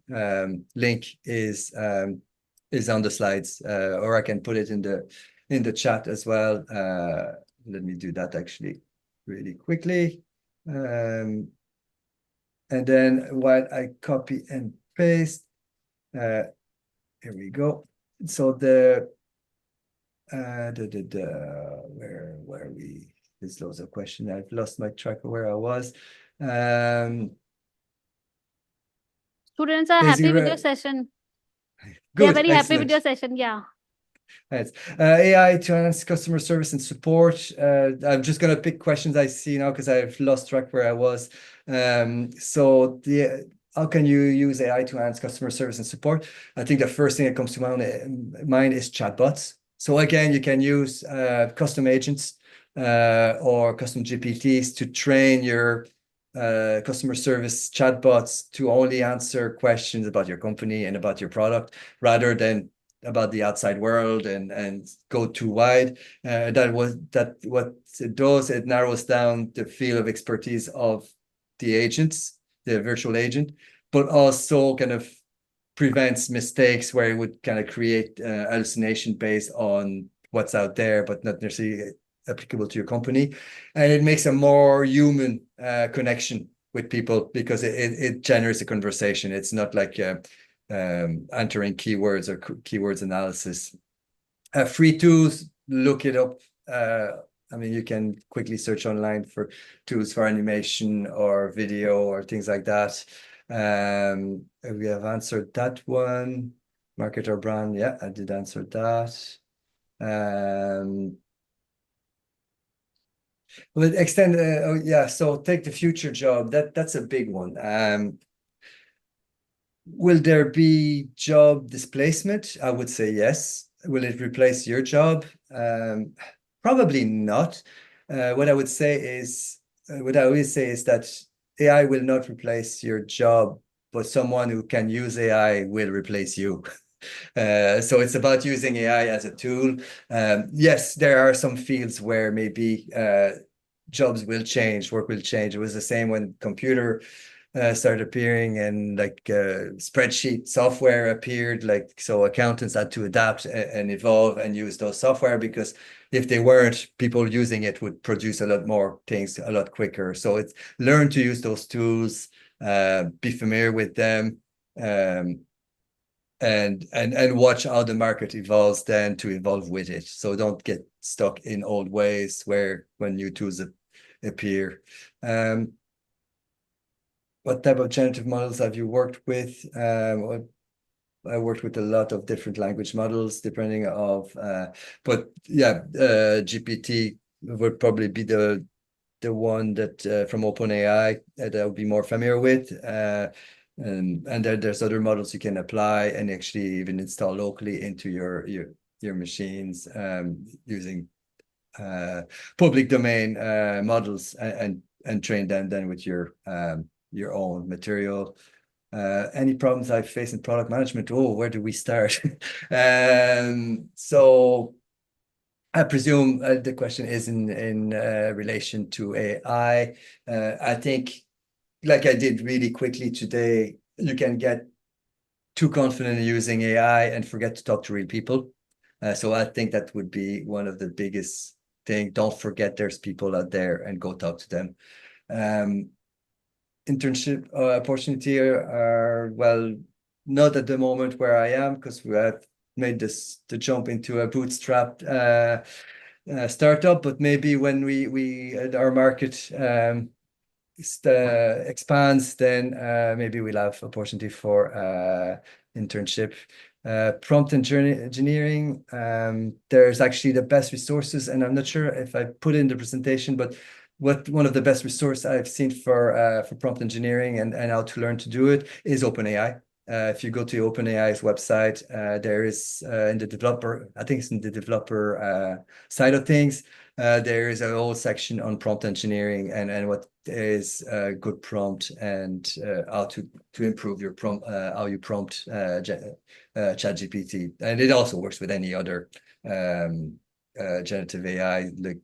link is on the slides, or I can put it in the chat as well. Let me do that actually really quickly, and then while I copy and paste, here we go. So where we. There's loads of questions. I've lost my track of where I was. Students are happy with your session. They are Good, very happy with excellent. your session. Yeah. Right. AI to enhance customer service and support. I'm just going to pick questions I see now because I've lost track where I was. So how can you use AI to enhance customer service and support? I think the first thing that comes to mind is chatbots. So again, you can use custom agents or custom GPTs to train your customer service chatbots to only answer questions about your company and about your product, rather than about the outside world and go too wide. What it does, it narrows down the field of expertise of the agents, the virtual agent, but also kind of prevents mistakes where it would kind of create hallucination based on what's out there, but not necessarily applicable to your company. And it makes a more human connection with people, because it generates a conversation. It's not like entering keywords or keywords analysis. Free tools, look it up. I mean, you can quickly search online for tools for animation or video or things like that. We have answered that one. Market or brand. Yeah, I did answer that. Well, extend. Yeah. So take the future job. That's a big one. Will there be job displacement? I would say yes. Will it replace your job? Probably not. What I would say is, what I always say is that AI will not replace your job, but someone who can use AI will replace you. So it's about using AI as a tool. Yes, there are some fields where maybe jobs will change, work will change. It was the same when computer started appearing, and like spreadsheet software appeared, like, so accountants had to adapt and evolve and use those software, because if they weren't, people using it would produce a lot more things a lot quicker. So it's learn to use those tools, be familiar with them, and watch how the market evolves, then to evolve with it. So don't get stuck in old ways where when new tools appear. What type of generative models have you worked with? I worked with a lot of different language models, depending of, but yeah, GPT would probably be the one that from OpenAI that I would be more familiar with. And there's other models you can apply and actually even install locally into your machines using public domain models and train them then with your own material. Any problems I face in product management? Oh, where do we start? So I presume the question is in relation to AI. I think, like I did really quickly today, you can get too confident in using AI and forget to talk to real people. So I think that would be one of the biggest thing. Don't forget there's people out there and go talk to them. Internship opportunity are well, not at the moment where I am, because we have made the jump into a bootstrapped startup, but maybe when our market expands, then maybe we'll have opportunity for internship. Prompt engineering, there's actually the best resources, and I'm not sure if I put in the presentation, but one of the best resources I've seen for prompt engineering and how to learn to do it is OpenAI. If you go to OpenAI's website, there is in the developer, I think it's in the developer side of things, there is a whole section on prompt engineering and what is a good prompt and how to improve your prompt, how you prompt ChatGPT. And it also works with any other generative AI, like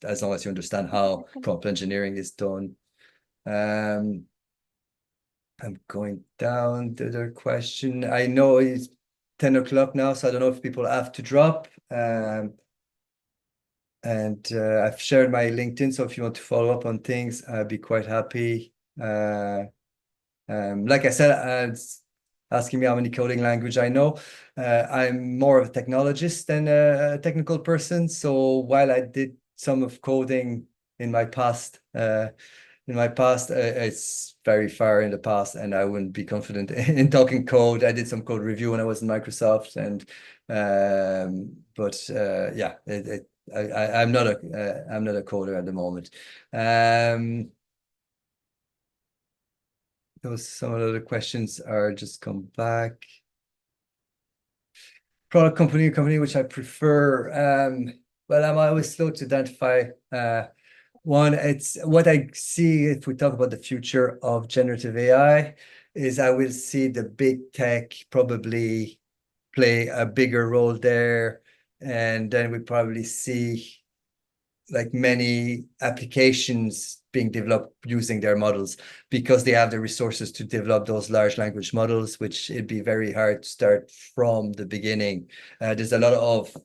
as long as you understand how prompt engineering is done. I'm going down to the question. I know it's 10 o'clock now, so I don't know if people have to drop. And I've shared my LinkedIn, so if you want to follow up on things, I'd be quite happy. Like I said, asking me how many coding language I know. I'm more of a technologist than a technical person. So while I did some of coding in my past, it's very far in the past, and I wouldn't be confident in talking code. I did some code review when I was in Microsoft, and yeah, I'm not a coder at the moment. Some of the questions are just come back. Product company which I prefer. Well, I'm always slow to identify one. It's what I see if we talk about the future of generative AI is I will see the big tech probably play a bigger role there. And then we probably see like many applications being developed using their models because they have the resources to develop those large language models, which it'd be very hard to start from the beginning. There's a lot of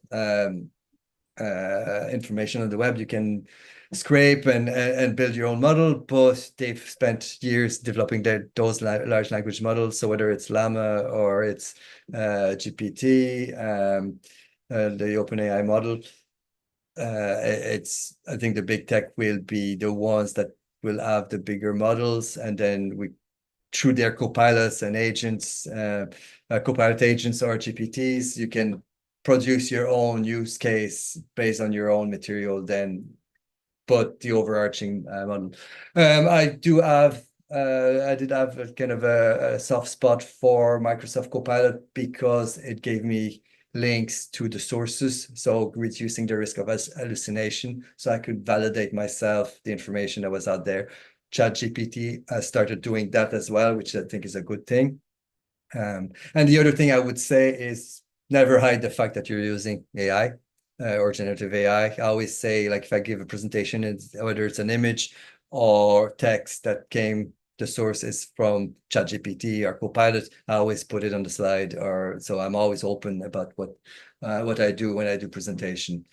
information on the web you can scrape and build your own model, but they've spent years developing those large language models. So whether it's Llama or it's GPT, the OpenAI model, I think the big tech will be the ones that will have the bigger models, and then through their copilots and agents, copilot agents or GPTs, you can produce your own use case based on your own material then, but the overarching model. I did have a kind of a soft spot for Microsoft Copilot because it gave me links to the sources, so reducing the risk of hallucination, so I could validate myself the information that was out there. ChatGPT started doing that as well, which I think is a good thing. And the other thing I would say is never hide the fact that you're using AI or generative AI. I always say, like, if I give a presentation, whether it's an image or text that came, the source is from ChatGPT or Copilot, I always put it on the slide, or so I'm always open about what I do when I do presentation.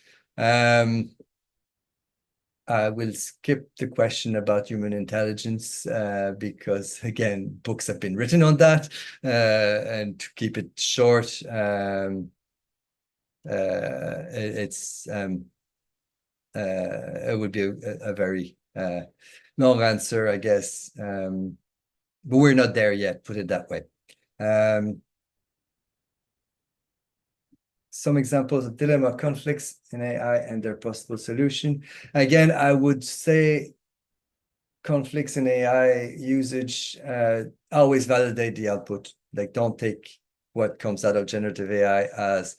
I will skip the question about human intelligence because, again, books have been written on that, and to keep it short, it would be a very long answer, I guess, but we're not there yet, put it that way. some examples of dilemma conflicts in AI and their possible solution. Again, I would say conflicts in AI usage, always validate the output. Like, don't take what comes out of generative AI as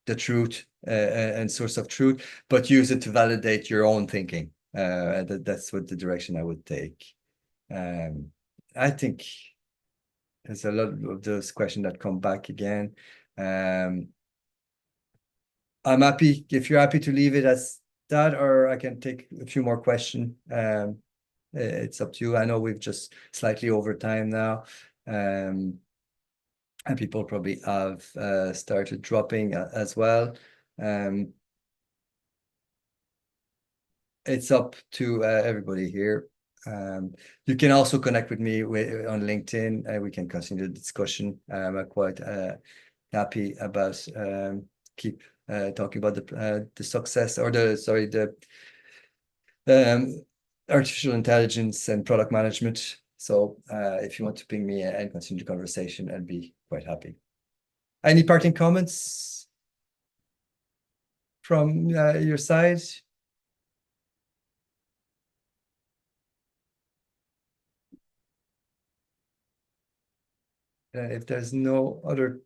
the truth and source of truth, but use it to validate your own thinking. That's what the direction I would take. I think there's a lot of those questions that come back again. I'm happy if you're happy to leave it as that, or I can take a few more questions. It's up to you. I know we've just slightly over time now. And people probably have started dropping as well. It's up to everybody here. You can also connect with me on LinkedIn. We can continue the discussion. I'm quite happy about keep talking about the success or the artificial intelligence and product management. So if you want to ping me and continue the conversation, I'd be quite happy. Any parting comments from your side? If there's no other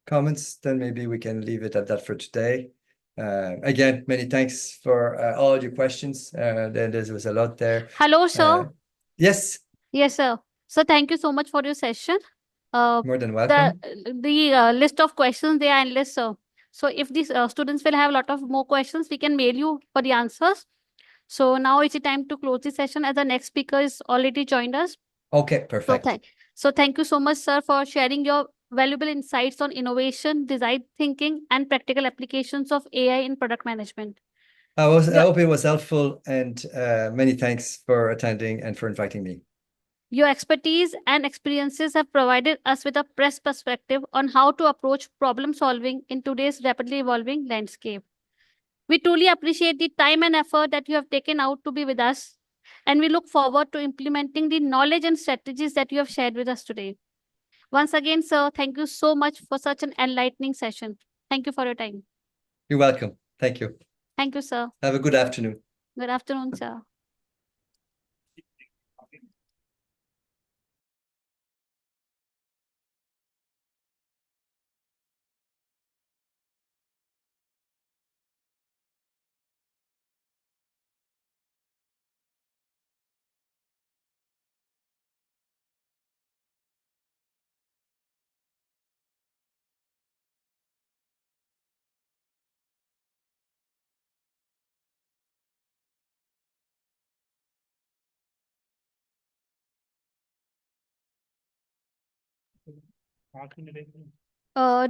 comments, then maybe we can leave it at that for today. Again, many thanks for all your questions. There was a lot there. Hello, sir. Yes, Yes, sir. So thank you so much for your session. more than welcome. The list of questions, they are endless, sir. So if these students will have a lot of more questions, we can mail you for the answers. So now it's the time to close the session as the next speaker is already joined us. Okay, perfect. So thank you so much, sir, for sharing your valuable insights on innovation, design thinking, and practical applications of AI in product management. I hope it was helpful, and many thanks for attending and for inviting me. Your expertise and experiences have provided us with a fresh perspective on how to approach problem solving in today's rapidly evolving landscape. We truly appreciate the time and effort that you have taken out to be with us, and we look forward to implementing the knowledge and strategies that you have shared with us today. Once again, sir, thank you so much for such an enlightening session. Thank you for your time. You're welcome. Thank you. Thank you, sir. Have a good afternoon. Good afternoon, sir.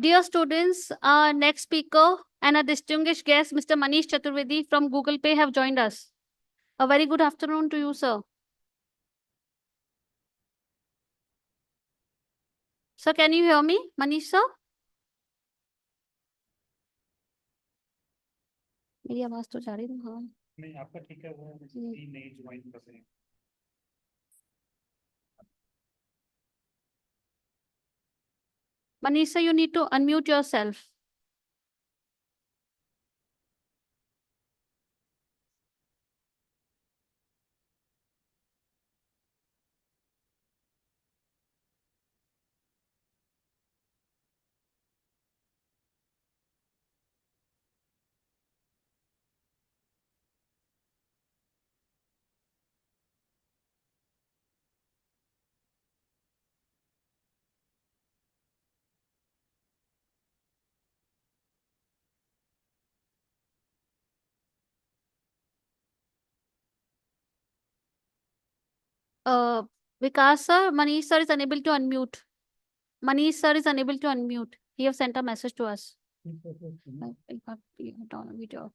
Dear students, our next speaker and a distinguished guest, Mr. Manish Chaturvedi from Google Pay, have joined us. A very good afternoon to you, sir. Sir, can you hear me, Manish sir? मेरी आवाज तो जा रही है हाँ नहीं आपका ठीक है वो नहीं ज्वाइन कर रहे हैं Manish sir, you need to unmute yourself. Uh, Vikas sir, Manish sir is unable to unmute. Manish sir is unable to unmute. He have sent a message to us. Video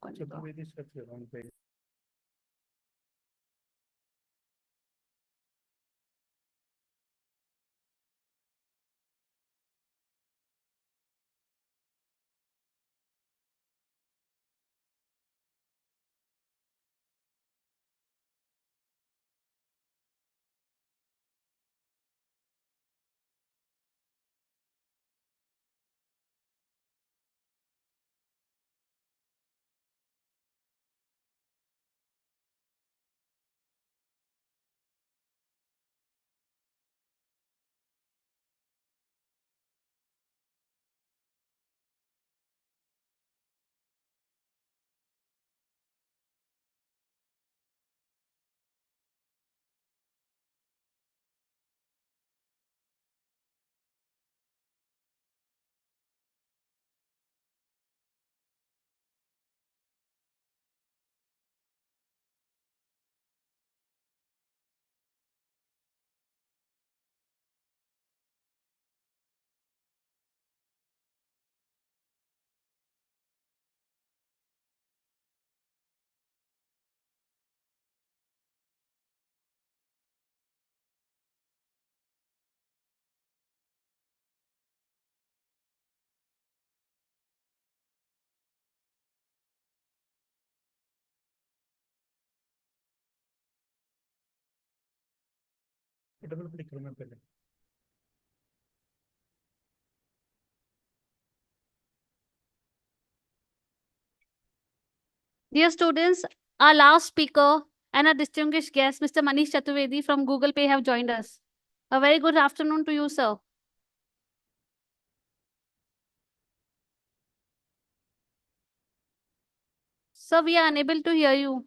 Dear students, our last speaker and our distinguished guest, Mr. Manish Chaturvedi from Google Pay, have joined us. A very good afternoon to you, sir. Sir, we are unable to hear you.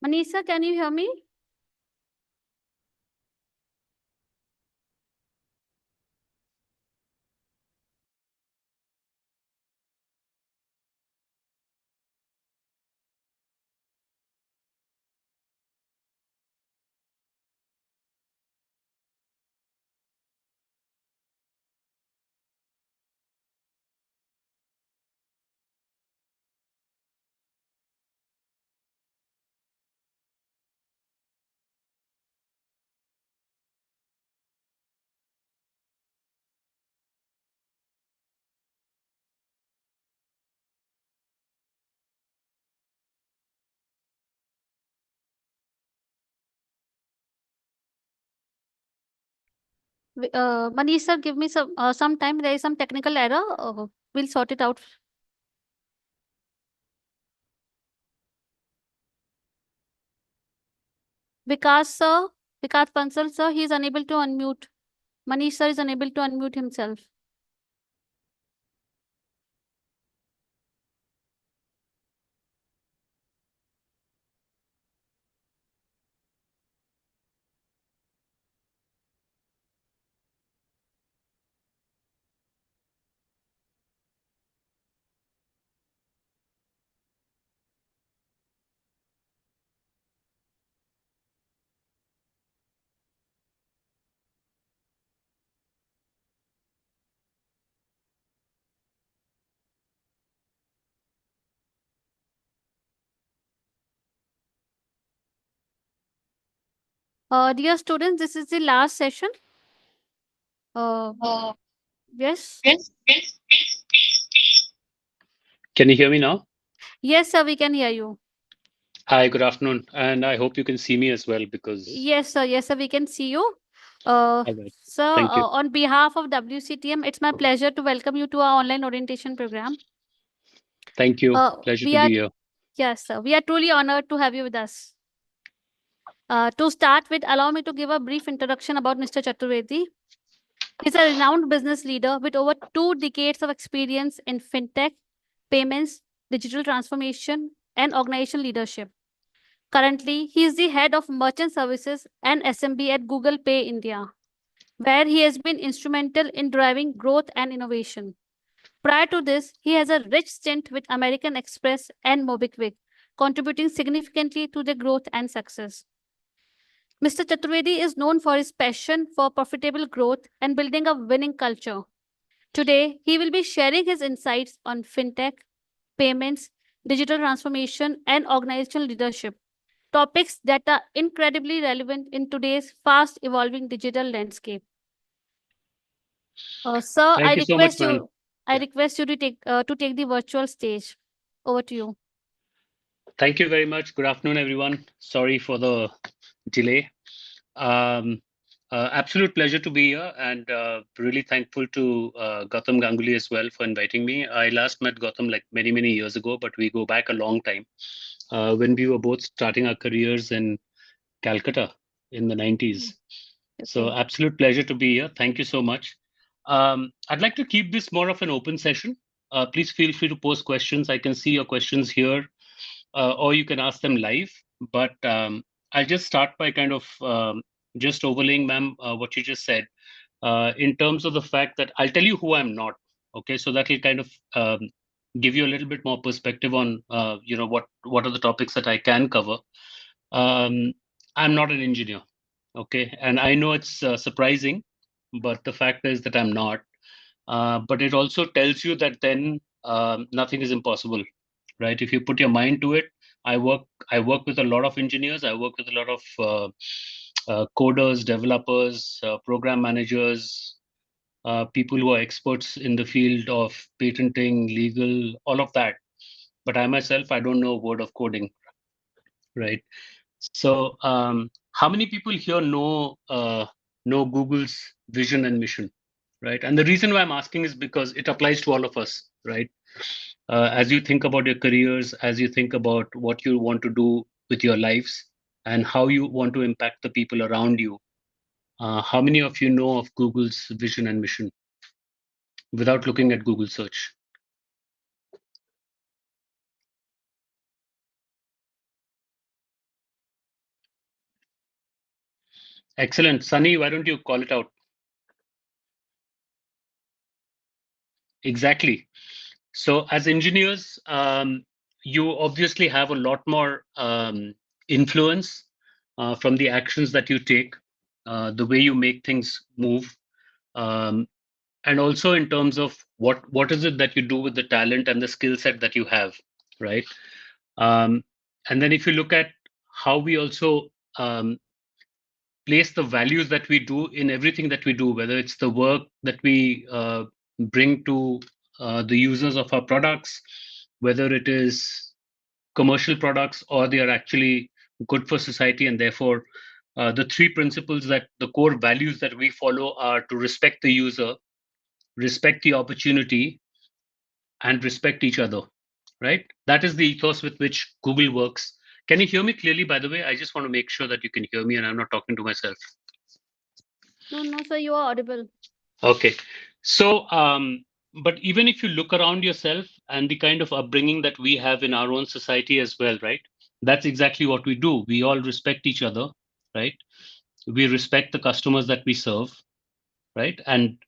Manish sir, can you hear me? Manish sir, give me some time. There is some technical error. We'll sort it out. Vikas Pansal sir, he is unable to unmute. Manish sir is unable to unmute himself. Dear students, this is the last session. Uh, yes. Can you hear me now? Yes, sir, we can hear you. Hi, good afternoon. And I hope you can see me as well because. Yes, sir, we can see you. All right. Sir, Thank you. on behalf of WCTM, it's my pleasure to welcome you to our online orientation program. Thank you. Pleasure to be here. Yes, sir. We are truly honored to have you with us. To start with, allow me to give a brief introduction about Mr. Chaturvedi. He's a renowned business leader with over 2 decades of experience in fintech, payments, digital transformation, and organizational leadership. Currently, he is the head of merchant services and SMB at Google Pay India, where he has been instrumental in driving growth and innovation. Prior to this, he has a rich stint with American Express and MobiKwik, contributing significantly to their growth and success. Mr. Chaturvedi is known for his passion for profitable growth and building a winning culture. Today, he will be sharing his insights on fintech, payments, digital transformation, and organizational leadership, topics that are incredibly relevant in today's fast evolving digital landscape. Sir, Thank you so much, man. I request you to take the virtual stage. Over to you. Thank you very much. Good afternoon, everyone. Sorry for the delay. Absolute pleasure to be here and really thankful to Gautam Ganguly as well for inviting me. I last met Gautam like many, many years ago, but we go back a long time when we were both starting our careers in Calcutta in the 90s. So absolute pleasure to be here. Thank you so much. I'd like to keep this more of an open session. Please feel free to post questions. I can see your questions here, or you can ask them live. But I'll just start by kind of just overlaying, ma'am, what you just said in terms of the fact that I'll tell you who I'm not. Okay, so that will kind of give you a little bit more perspective on what are the topics that I can cover. I'm not an engineer. Okay, and I know it's surprising, but the fact is that I'm not. But it also tells you that then nothing is impossible, right? If you put your mind to it. I work with a lot of engineers. I work with a lot of coders, developers, program managers, people who are experts in the field of patenting, legal, all of that. But I myself, I don't know a word of coding, right? So how many people here know Google's vision and mission, right? And the reason why I'm asking is because it applies to all of us, right? As you think about your careers, as you think about what you want to do with your lives and how you want to impact the people around you, how many of you know of Google's vision and mission without looking at Google search? Excellent. Sunny, why don't you call it out? Exactly. So as engineers, you obviously have a lot more influence from the actions that you take, the way you make things move, and also in terms of what is it that you do with the talent and the skill set that you have, right? And then if you look at how we also place the values that we do in everything that we do, whether it's the work that we bring to the users of our products, whether it is commercial products or they are actually good for society. And therefore, the three principles that the core values that we follow are to respect the user, respect the opportunity, and respect each other, right? That is the ethos with which Google works. Can you hear me clearly, by the way? I just want to make sure that you can hear me and I'm not talking to myself. No, sir, you are audible. Okay. So, but even if you look around yourself and the kind of upbringing that we have in our own society as well, right? That's exactly what we do. We all respect each other, right? We respect the customers that we serve, right? And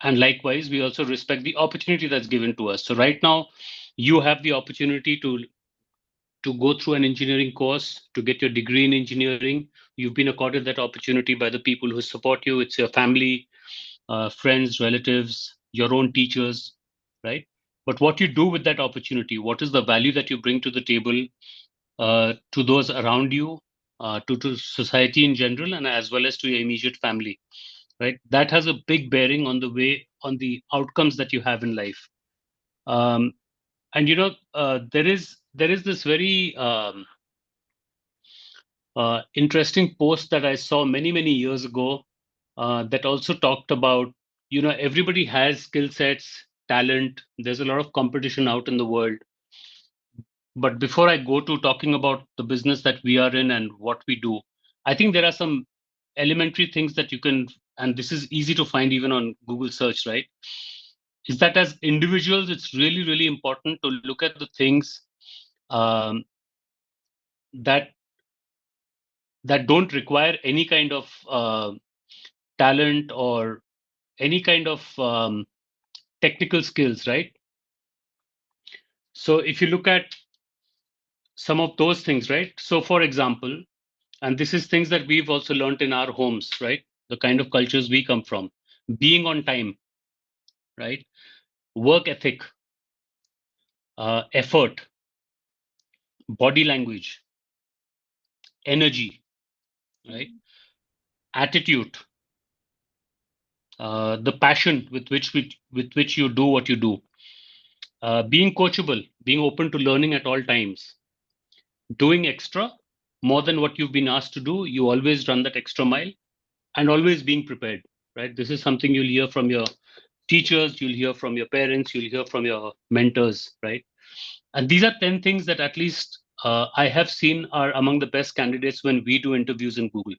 likewise, we also respect the opportunity that's given to us. So right now, you have the opportunity to go through an engineering course, to get your degree in engineering. You've been accorded that opportunity by the people who support you. It's your family, friends, relatives, your own teachers, right? But what you do with that opportunity, what is the value that you bring to the table to those around you, to society in general, and as well as to your immediate family, right? That has a big bearing on the outcomes that you have in life. And there is this very interesting post that I saw many years ago that also talked about, everybody has skill sets, talent. There's a lot of competition out in the world. But before I go to talking about the business that we are in and what we do, I think there are some elementary things that you can, and this is easy to find even on Google search, right? Is that as individuals, it's really important to look at the things um, that don't require any kind of talent or any kind of technical skills, right? So if you look at some of those things, right? So for example, and this is things that we've also learned in our homes, right? The kind of cultures we come from, being on time, right? Work ethic, effort, body language, energy, right? Attitude, the passion with which you do what you do, being coachable, being open to learning at all times, doing extra more than what you've been asked to do. You always run that extra mile, and always being prepared, right? This is something you'll hear from your teachers, you'll hear from your parents, you'll hear from your mentors, right? And these are 10 things that at least I have seen are among the best candidates when we do interviews in Google,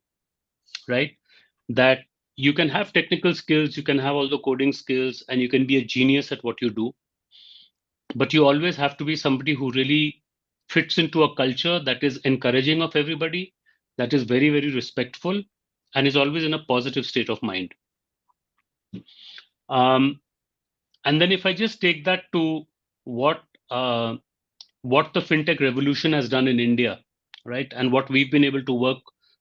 right? That you can have technical skills, you can have all the coding skills, and you can be a genius at what you do. But you always have to be somebody who really fits into a culture that is encouraging of everybody, that is very respectful, and is always in a positive state of mind. And then if I just take that to what the fintech revolution has done in India, right? And what we've been able to work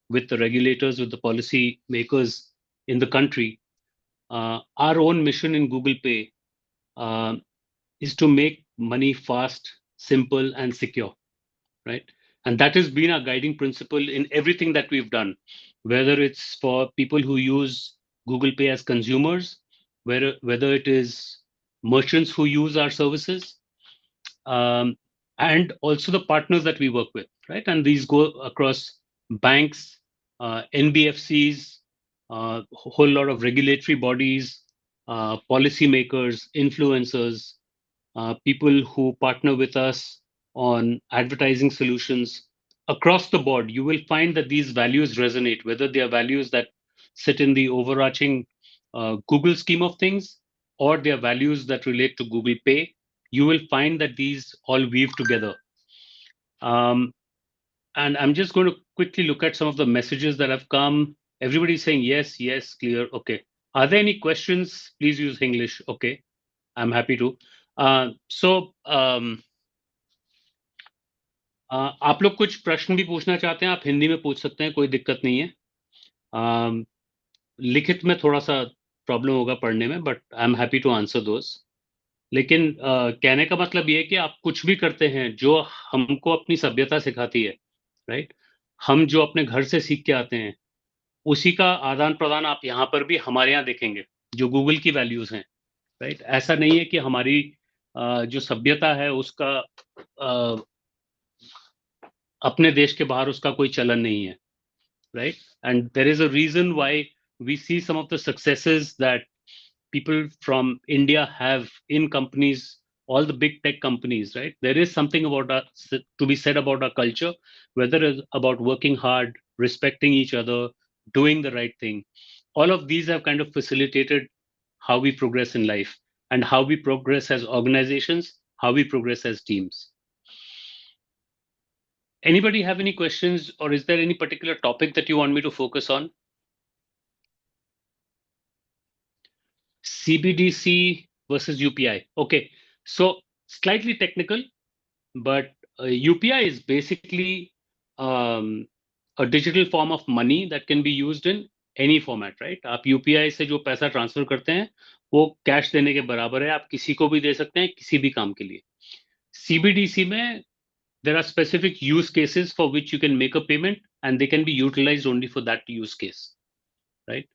with the regulators, with the policy makers in the country, our own mission in Google Pay is to make money fast, simple, and secure, right? And that has been our guiding principle in everything that we've done, whether it's for people who use Google Pay as consumers, whether it is merchants who use our services, and also the partners that we work with, right? And these go across banks, NBFCs, a whole lot of regulatory bodies, policymakers, influencers, people who partner with us on advertising solutions. Across the board, you will find that these values resonate, whether they are values that sit in the overarching Google scheme of things, or they are values that relate to Google Pay. You will find that these all weave together. And I'm just going to quickly look at some of the messages that have come. Everybody's saying yes, yes, clear. Okay. Are there any questions? Please use English. Okay. I'm happy to. आप लोग कुछ प्रश्न भी पूछना चाहते हैं, आप हिंदी में पूछ सकते हैं, कोई दिक्कत नहीं है. लिखित में थोड़ा सा प्रॉब्लम होगा पढ़ने में, but I am happy to answer those. लेकिन कहने का मतलब ये है कि आप कुछ भी करते हैं जो हमको अपनी सभ्यता सिखाती है, राइट? हम जो अपने घर से सीख के आते हैं, उसी का आदान प्रदान आप यहाँ पर भी हमारे यहाँ देखेंगे, जो गूगल की वैल्यूज हैं, राइट? ऐसा नहीं है कि हमारी जो सभ्यता है उसका अपने देश के बाहर उसका कोई चलन नहीं है, right? And there is a reason why we see some of the successes that people from India have in companies, all the big tech companies, right? There is something about us to be said about our culture, whether it's about working hard, respecting each other, doing the right thing. All of these have kind of facilitated how we progress in life and how we progress as organizations, how we progress as teams. Anybody have any questions, or is there any particular topic that you want me to focus on? CBDC versus UPI. Okay, so slightly technical, but UPI is basically a digital form of money that can be used in any format, right? आप UPI से जो पैसा transfer करते हैं वो cash देने के बराबर है, आप किसी को भी दे सकते हैं किसी भी काम के लिए. CBDC में there are specific use cases for which you can make a payment and they can be utilized only for that use case, right?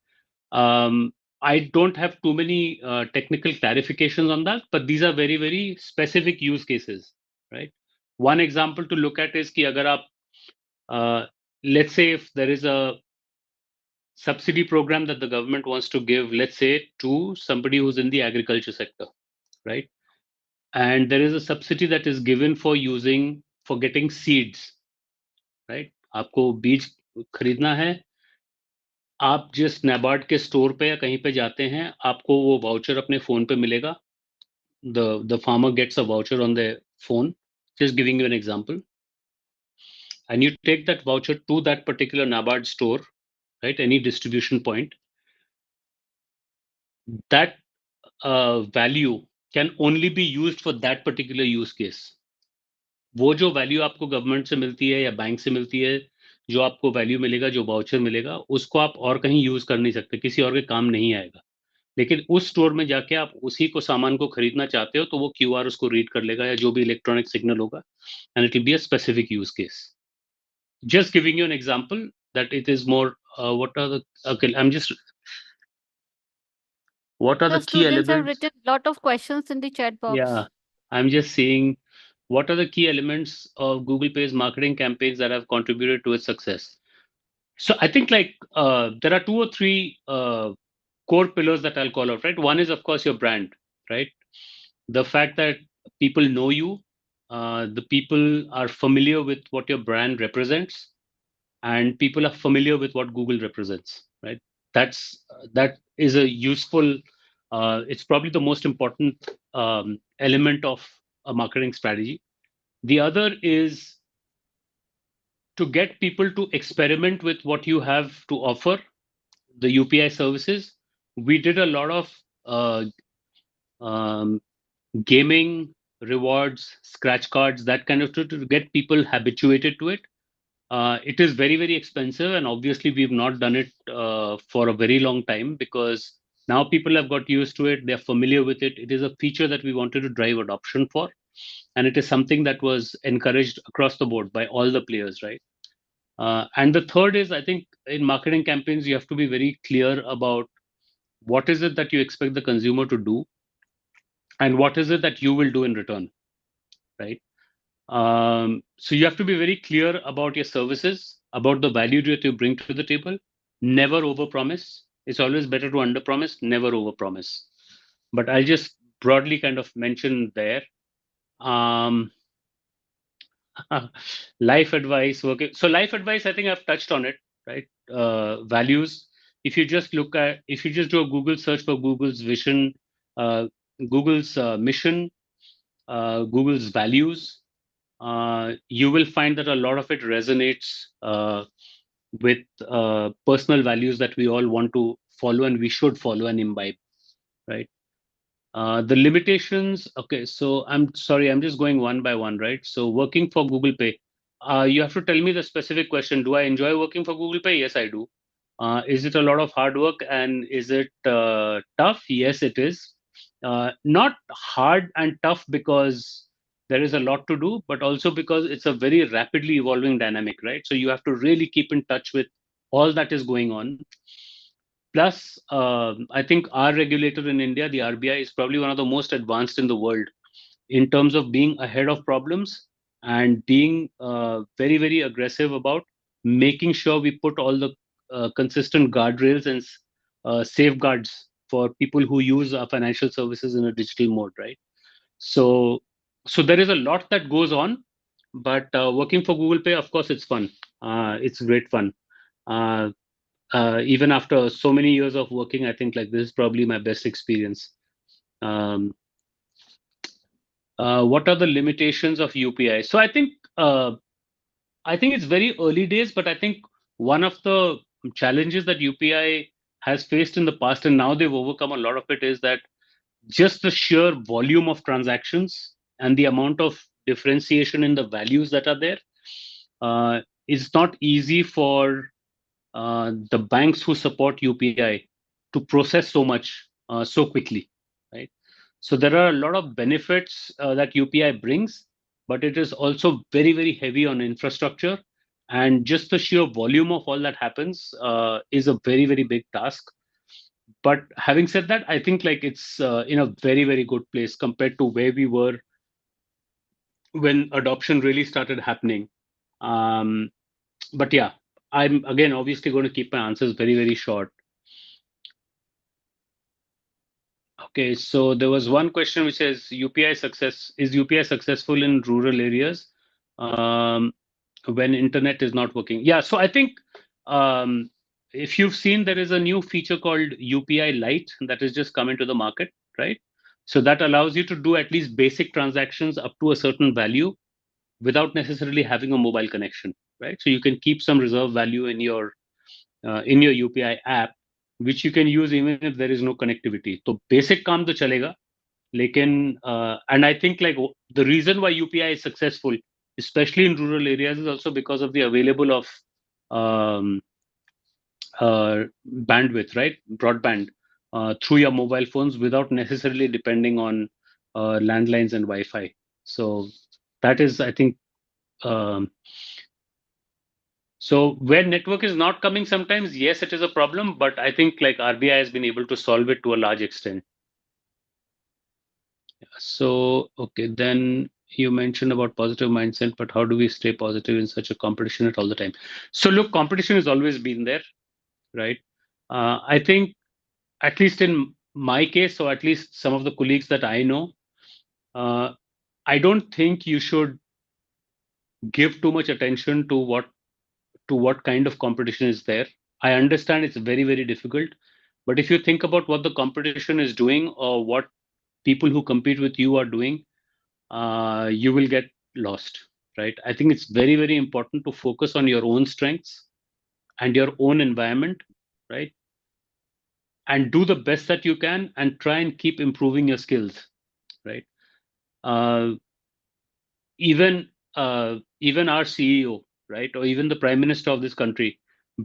I don't have too many technical clarifications on that, but these are very, very specific use cases, right? One example to look at is कि अगर आप, let's say if there is a subsidy program that the government wants to give, let's say to somebody who's in the agriculture sector, right? And there is a subsidy that is given for getting seeds, right? आपको बीज खरीदना है, आप जिस नाबार्ड के store पे या कहीं पे जाते हैं, आपको वो वाउचर अपने फोन पे मिलेगा. The farmer gets a voucher on their phone. Just giving you an example. And you take that voucher to that particular NABARD store, right? Any distribution point. That value can only be used for that particular use case. वो जो value आपको government से मिलती है या bank से मिलती है, जो आपको वैल्यू मिलेगा, जो वाउचर मिलेगा, उसको आप और कहीं यूज कर नहीं सकते, किसी और के काम नहीं आएगा. लेकिन उस स्टोर में जाके आप उसी को सामान को खरीदना चाहते हो तो वो QR उसको रीड कर लेगा या जो भी इलेक्ट्रॉनिक सिग्नल होगा, and it will be a specific use case. Just giving you an example that it is more what are the key Students have elements? written a lot of questions in the chat box. Yeah, I'm just saying what are the key elements of Google Pay's marketing campaigns that have contributed to its success. So I think like there are 2 or 3 core pillars that I'll call out, right? One is, of course, your brand, right? The fact that people know you, the people are familiar with what your brand represents, and people are familiar with what Google represents, right? That is a useful, it's probably the most important element of a marketing strategy. The other is to get people to experiment with what you have to offer, the UPI services. We did a lot of gaming, rewards, scratch cards, that kind of to get people habituated to it. It is very, very expensive, and obviously we've not done it for a very long time because now people have got used to it. They're familiar with it. It is a feature that we wanted to drive adoption for. and it is something that was encouraged across the board by all the players, right? And the third is, I think in marketing campaigns, you have to be very clear about what is it that you expect the consumer to do and what is it that you will do in return, right? So you have to be very clear about your services, about the value that you bring to the table. Never overpromise. It's always better to underpromise, never overpromise. But I'll just broadly kind of mention there. Life advice, working. So life advice, I think I've touched on it, right? Values. If you just do a Google search for Google's vision, Google's mission, Google's values, you will find that a lot of it resonates with personal values that we all want to follow and we should follow and imbibe, right? The limitations, okay, so I'm sorry, I'm just going one by one, right? So working for Google Pay, you have to tell me the specific question. Do I enjoy working for Google Pay? Yes, I do. Is it a lot of hard work and is it tough? Yes, it is. Not hard and tough because there is a lot to do, but also because it's a very rapidly evolving dynamic, right? So you have to really keep in touch with all that is going on. Plus, I think our regulator in India, the RBI, is probably one of the most advanced in the world in terms of being ahead of problems and being very, very aggressive about making sure we put all the consistent guardrails and safeguards for people who use our financial services in a digital mode, right? So there is a lot that goes on, but working for Google Pay, of course, it's fun. It's great fun. Even after so many years of working, I think like this is probably my best experience. What are the limitations of UPI? So I think it's very early days, but I think one of the challenges that UPI has faced in the past, and now they've overcome a lot of it, is that just the sheer volume of transactions and the amount of differentiation in the values that are there is not easy for the banks who support UPI to process so much so quickly, right? So there are a lot of benefits that UPI brings, but it is also very, very heavy on infrastructure. And just the sheer volume of all that happens is a very, very big task. But having said that, I think like it's in a very, very good place compared to where we were when adoption really started happening. But yeah, I'm again obviously going to keep my answers very, very short. Okay, so there was one question which says is UPI successful in rural areas when internet is not working? Yeah, so I think if you've seen, there is a new feature called UPI Lite that has just come into the market, right? So that allows you to do at least basic transactions up to a certain value without necessarily having a mobile connection, right? So you can keep some reserve value in your UPI app, which you can use even if there is no connectivity. So basic काम तो चलेगा, लेकिन and I think like the reason why UPI is successful, especially in rural areas, is also because of the available of bandwidth, right? Broadband through your mobile phones without necessarily depending on landlines and Wi-Fi. So that is, I think, so where network is not coming sometimes, yes, it is a problem, but I think like RBI has been able to solve it to a large extent. So, okay, then you mentioned about positive mindset, but how do we stay positive in such a competition at all the time? So look, competition has always been there, right? I think at least in my case, or at least some of the colleagues that I know, I don't think you should give too much attention to what kind of competition is there. I understand it's very, very difficult, but if you think about what the competition is doing or what people who compete with you are doing, you will get lost, right? I think it's very, very important to focus on your own strengths and your own environment, right? And do the best that you can and try and keep improving your skills, right? Even our CEO, right, or even the Prime Minister of this country,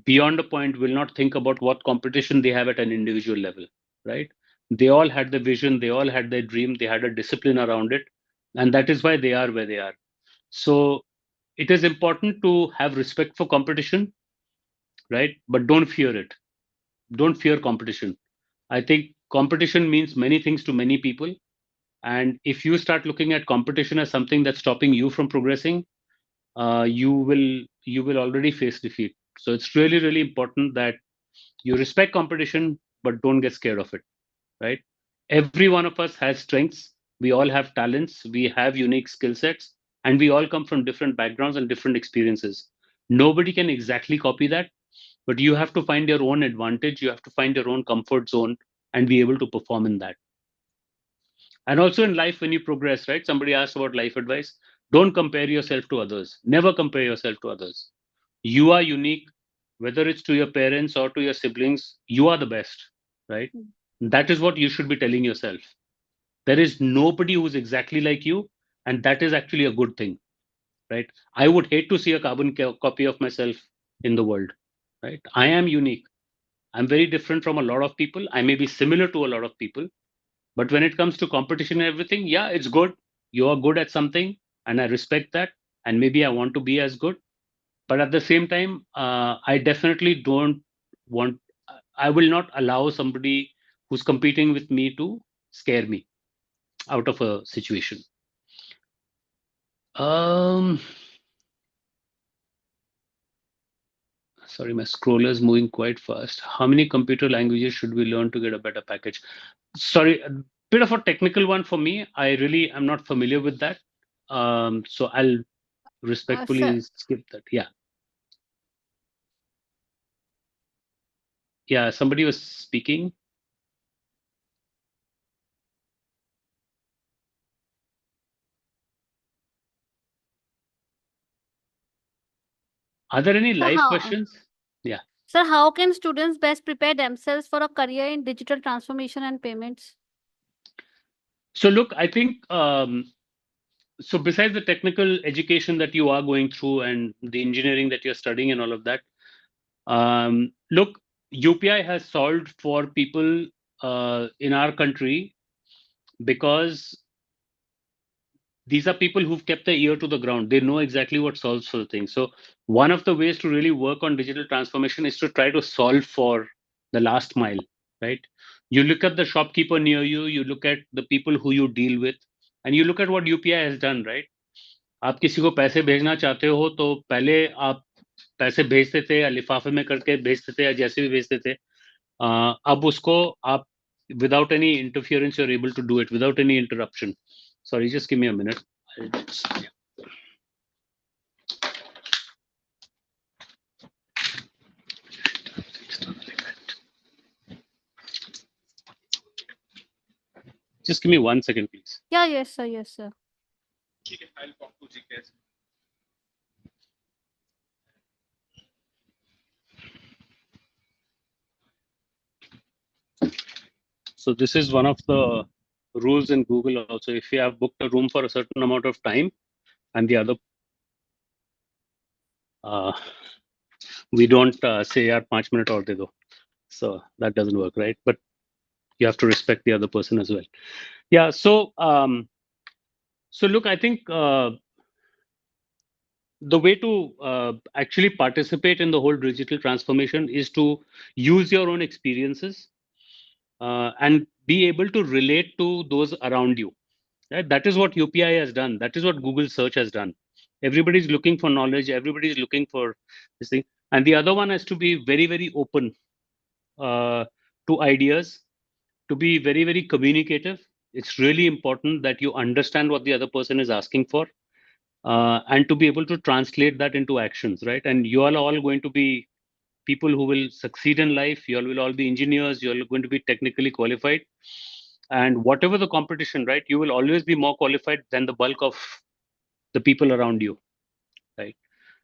beyond a point, will not think about what competition they have at an individual level, right? They all had the vision, they all had their dream, they had a discipline around it, and that is why they are where they are. So it is important to have respect for competition, right? But don't fear it. Don't fear competition. I think competition means many things to many people. And if you start looking at competition as something that's stopping you from progressing, you will already face defeat. So it's really, really important that you respect competition, but don't get scared of it, right? Every one of us has strengths. We all have talents. We have unique skill sets, and we all come from different backgrounds and different experiences. Nobody can exactly copy that, but you have to find your own advantage. You have to find your own comfort zone and be able to perform in that. And also in life, when you progress, right? Somebody asked about life advice. Don't compare yourself to others. Never compare yourself to others. You are unique, whether it's to your parents or to your siblings, you are the best, right? That is what you should be telling yourself. There is nobody who's exactly like you, and that is actually a good thing, right? I would hate to see a carbon copy of myself in the world, right? I am unique. I'm very different from a lot of people. I may be similar to a lot of people, but when it comes to competition and everything, yeah, it's good. You are good at something, and I respect that. And maybe I want to be as good. But at the same time, I definitely don't want, I will not allow somebody who's competing with me to scare me out of a situation. Um, Sorry, my scroller is moving quite fast. How many computer languages should we learn to get a better package? Sorry, a bit of a technical one for me. I really am not familiar with that. So I'll respectfully skip that. Yeah. Yeah, somebody was speaking. Are there any So live how, questions? Yeah. sir, how can students best prepare themselves for a career in digital transformation and payments? So look, I think so besides the technical education that you are going through and the engineering that you're studying and all of that, look, UPI has solved for people in our country because these are people who've kept their ear to the ground. They know exactly what solves for the thing. So one of the ways to really work on digital transformation is to try to solve for the last mile, right? You look at the shopkeeper near you, you look at the people who you deal with, and you look at what UPI has done, right? आप किसी को पैसे भेजना चाहते हो तो पहले आप पैसे भेजते थे या लिफाफे में करके भेजते थे या जैसे भी भेजते थे अब उसको आप without any interference you're able to do it without any interruption. Sorry, just give me a minute. Just give me 1 second, please. Yeah, yes, sir. Yes, sir. So this is one of the rules in Google also. If you have booked a room for a certain amount of time and the other, we don't say yaar 5 minute aur de do. So that doesn't work, right? But you have to respect the other person as well. Yeah. So look, I think the way to actually participate in the whole digital transformation is to use your own experiences and be able to relate to those around you. Right? That is what UPI has done. That is what Google search has done. Everybody's looking for knowledge. Everybody's looking for this thing. And the other one has to be very, very open to ideas, to be very, very communicative. It's really important that you understand what the other person is asking for and to be able to translate that into actions, right? And you are all going to be people who will succeed in life. You all will all be engineers. You all are going to be technically qualified. And whatever the competition, right, you will always be more qualified than the bulk of the people around you, right?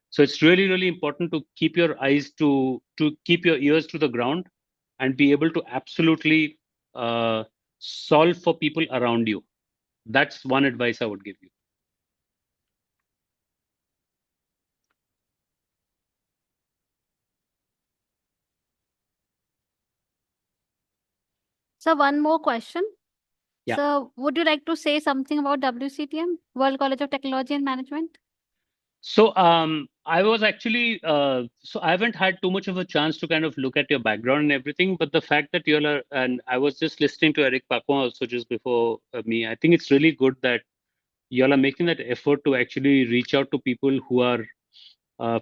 So it's really, really important to keep your eyes to keep your ears to the ground and be able to absolutely solve for people around you. That's one advice I would give you. So one more question. Yeah. So would you like to say something about WCTM, World College of Technology and Management? So I was actually so I haven't had too much of a chance to kind of look at your background and everything, but the fact that you all are, and I was just listening to Eric Papon also just before me. I think it's really good that you all are making that effort to actually reach out to people who are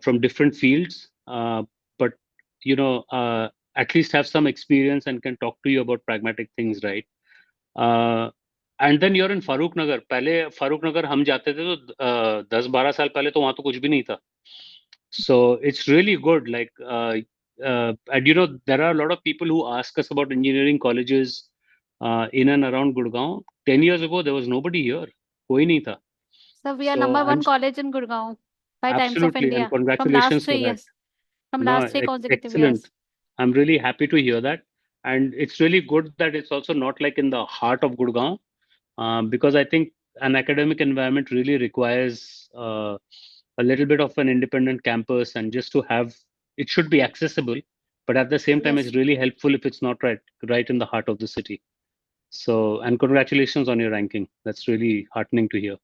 from different fields, but you know, at least have some experience and can talk to you about pragmatic things, right? And then you're in Farrukh Nagar. पहले फारूक नगर हम जाते थे तो 10-12 साल पहले तो वहां तो कुछ भी नहीं था. So it's really good. Like, and you know, there are a lot of people who ask us about engineering colleges in and around Gurgaon. 10 years ago, there was nobody here. कोई नहीं था. So we are So number one I'm college in Gurgaon by Times of absolutely, and India from last congratulations 3 for that. years. From No, last 3 consecutive excellent. years. I'm really happy to hear that. And it's really good that it's also not like in the heart of Gurgaon, because I think an academic environment really requires a little bit of an independent campus, and just to have it should be accessible, but at the same time, Yes. it's really helpful if it's not right in the heart of the city. So, and congratulations on your ranking. That's really heartening to hear.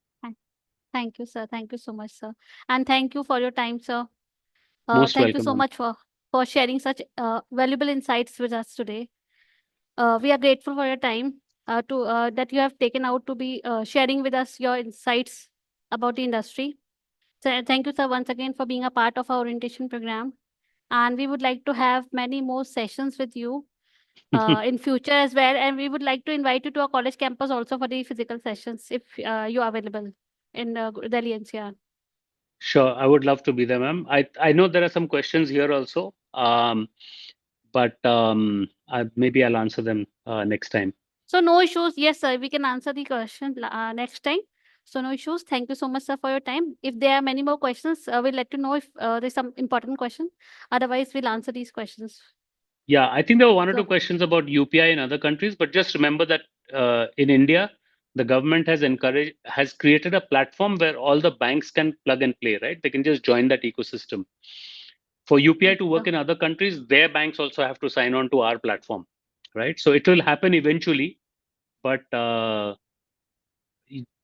Thank you, sir. Thank you so much, sir. And thank you for your time, sir. Most Thank you welcome, so ma'am. much for sharing such valuable insights with us today. We are grateful for your time that you have taken out to be sharing with us your insights about the industry. So thank you, sir, once again for being a part of our orientation program. And we would like to have many more sessions with you in future as well. And we would like to invite you to our college campus also for the physical sessions if you are available in Delhi NCR. Sure, I would love to be there, ma'am. I know there are some questions here also, but maybe I'll answer them next time. So no issues. Yes, sir. We can answer the question next time. So no issues. Thank you so much, sir, for your time. If there are many more questions, we'll let you know if there's some important question. Otherwise, we'll answer these questions. Yeah, I think there were one or two So- questions about UPI in other countries, but just remember that in India, the government has created a platform where all the banks can plug and play, right? They can just join that ecosystem. For UPI to work in other countries, their banks also have to sign on to our platform, right? So it will happen eventually, but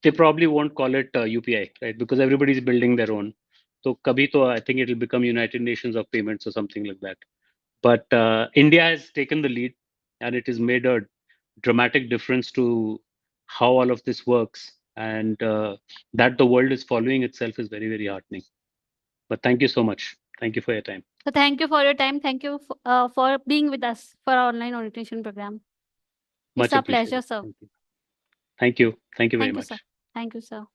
they probably won't call it UPI, right? Because everybody's building their own. So kabhi to I think it will become United Nations of Payments or something like that. But India has taken the lead, and it has made a dramatic difference to how all of this works. And that the world is following itself is very, very heartening. But thank you so much. Thank you for your time. So thank you for your time. Thank you for being with us for our online orientation program. Much It's our appreciated. pleasure, sir. Thank you. Thank you. Thank you very Thank you, much. sir. Thank you, sir.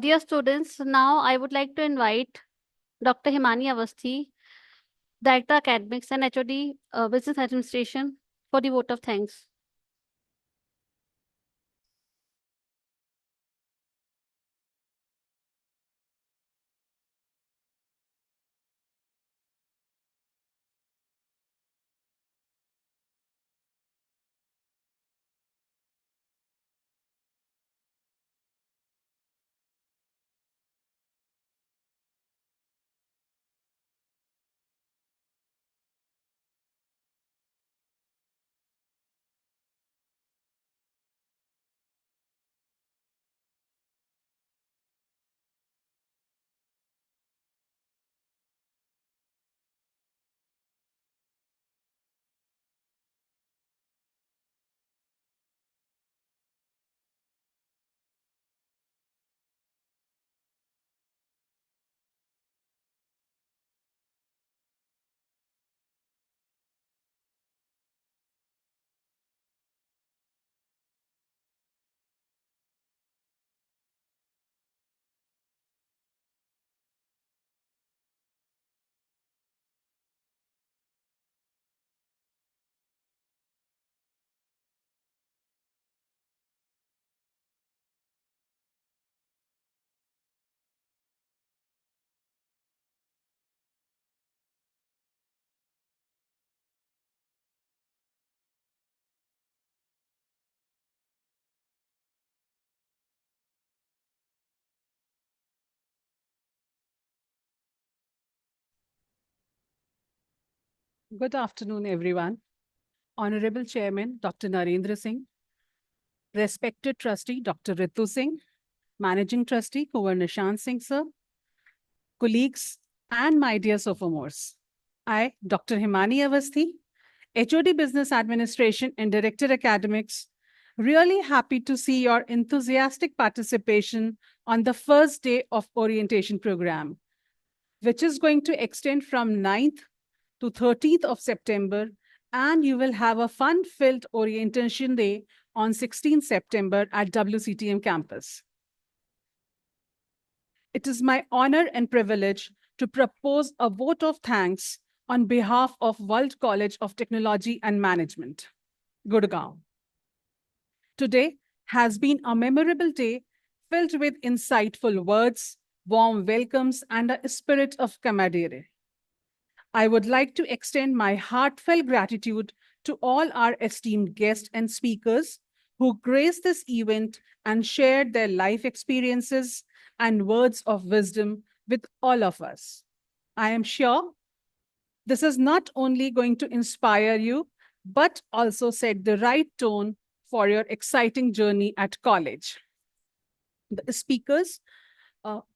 Dear students, now I would like to invite Dr. Himani Avasthi, Director Academics and HOD Business Administration, for the vote of thanks. Good afternoon, everyone. Honorable Chairman, Dr. Narendra Singh, respected trustee, Dr. Ritu Singh, Managing Trustee, Kumar Nishant Singh, sir, colleagues, and my dear sophomores. I, Dr. Himani Avasthi, HOD Business Administration and Director Academics, really happy to see your enthusiastic participation on the first day of orientation program, which is going to extend from 9th to 13th of September, and you will have a fun-filled orientation day on 16th September at WCTM campus. It is my honor and privilege to propose a vote of thanks on behalf of World College of Technology and Management, Gurgaon. Today has been a memorable day filled with insightful words, warm welcomes, and a spirit of camaraderie. I would like to extend my heartfelt gratitude to all our esteemed guests and speakers who graced this event and shared their life experiences and words of wisdom with all of us. I am sure this is not only going to inspire you, but also set the right tone for your exciting journey at college. The speakers,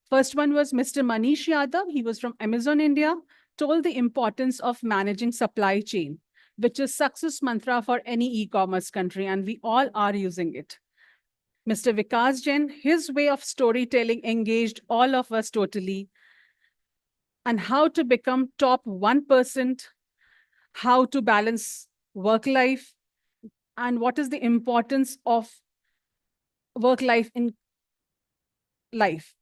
first one was Mr. Manish Yadav. He was from Amazon India, told the importance of managing supply chain, which is success mantra for any e-commerce country, and we all are using it. Mr. Vikas Jain, his way of storytelling engaged all of us totally, and how to become top 1%, how to balance work life, and what is the importance of work life in life.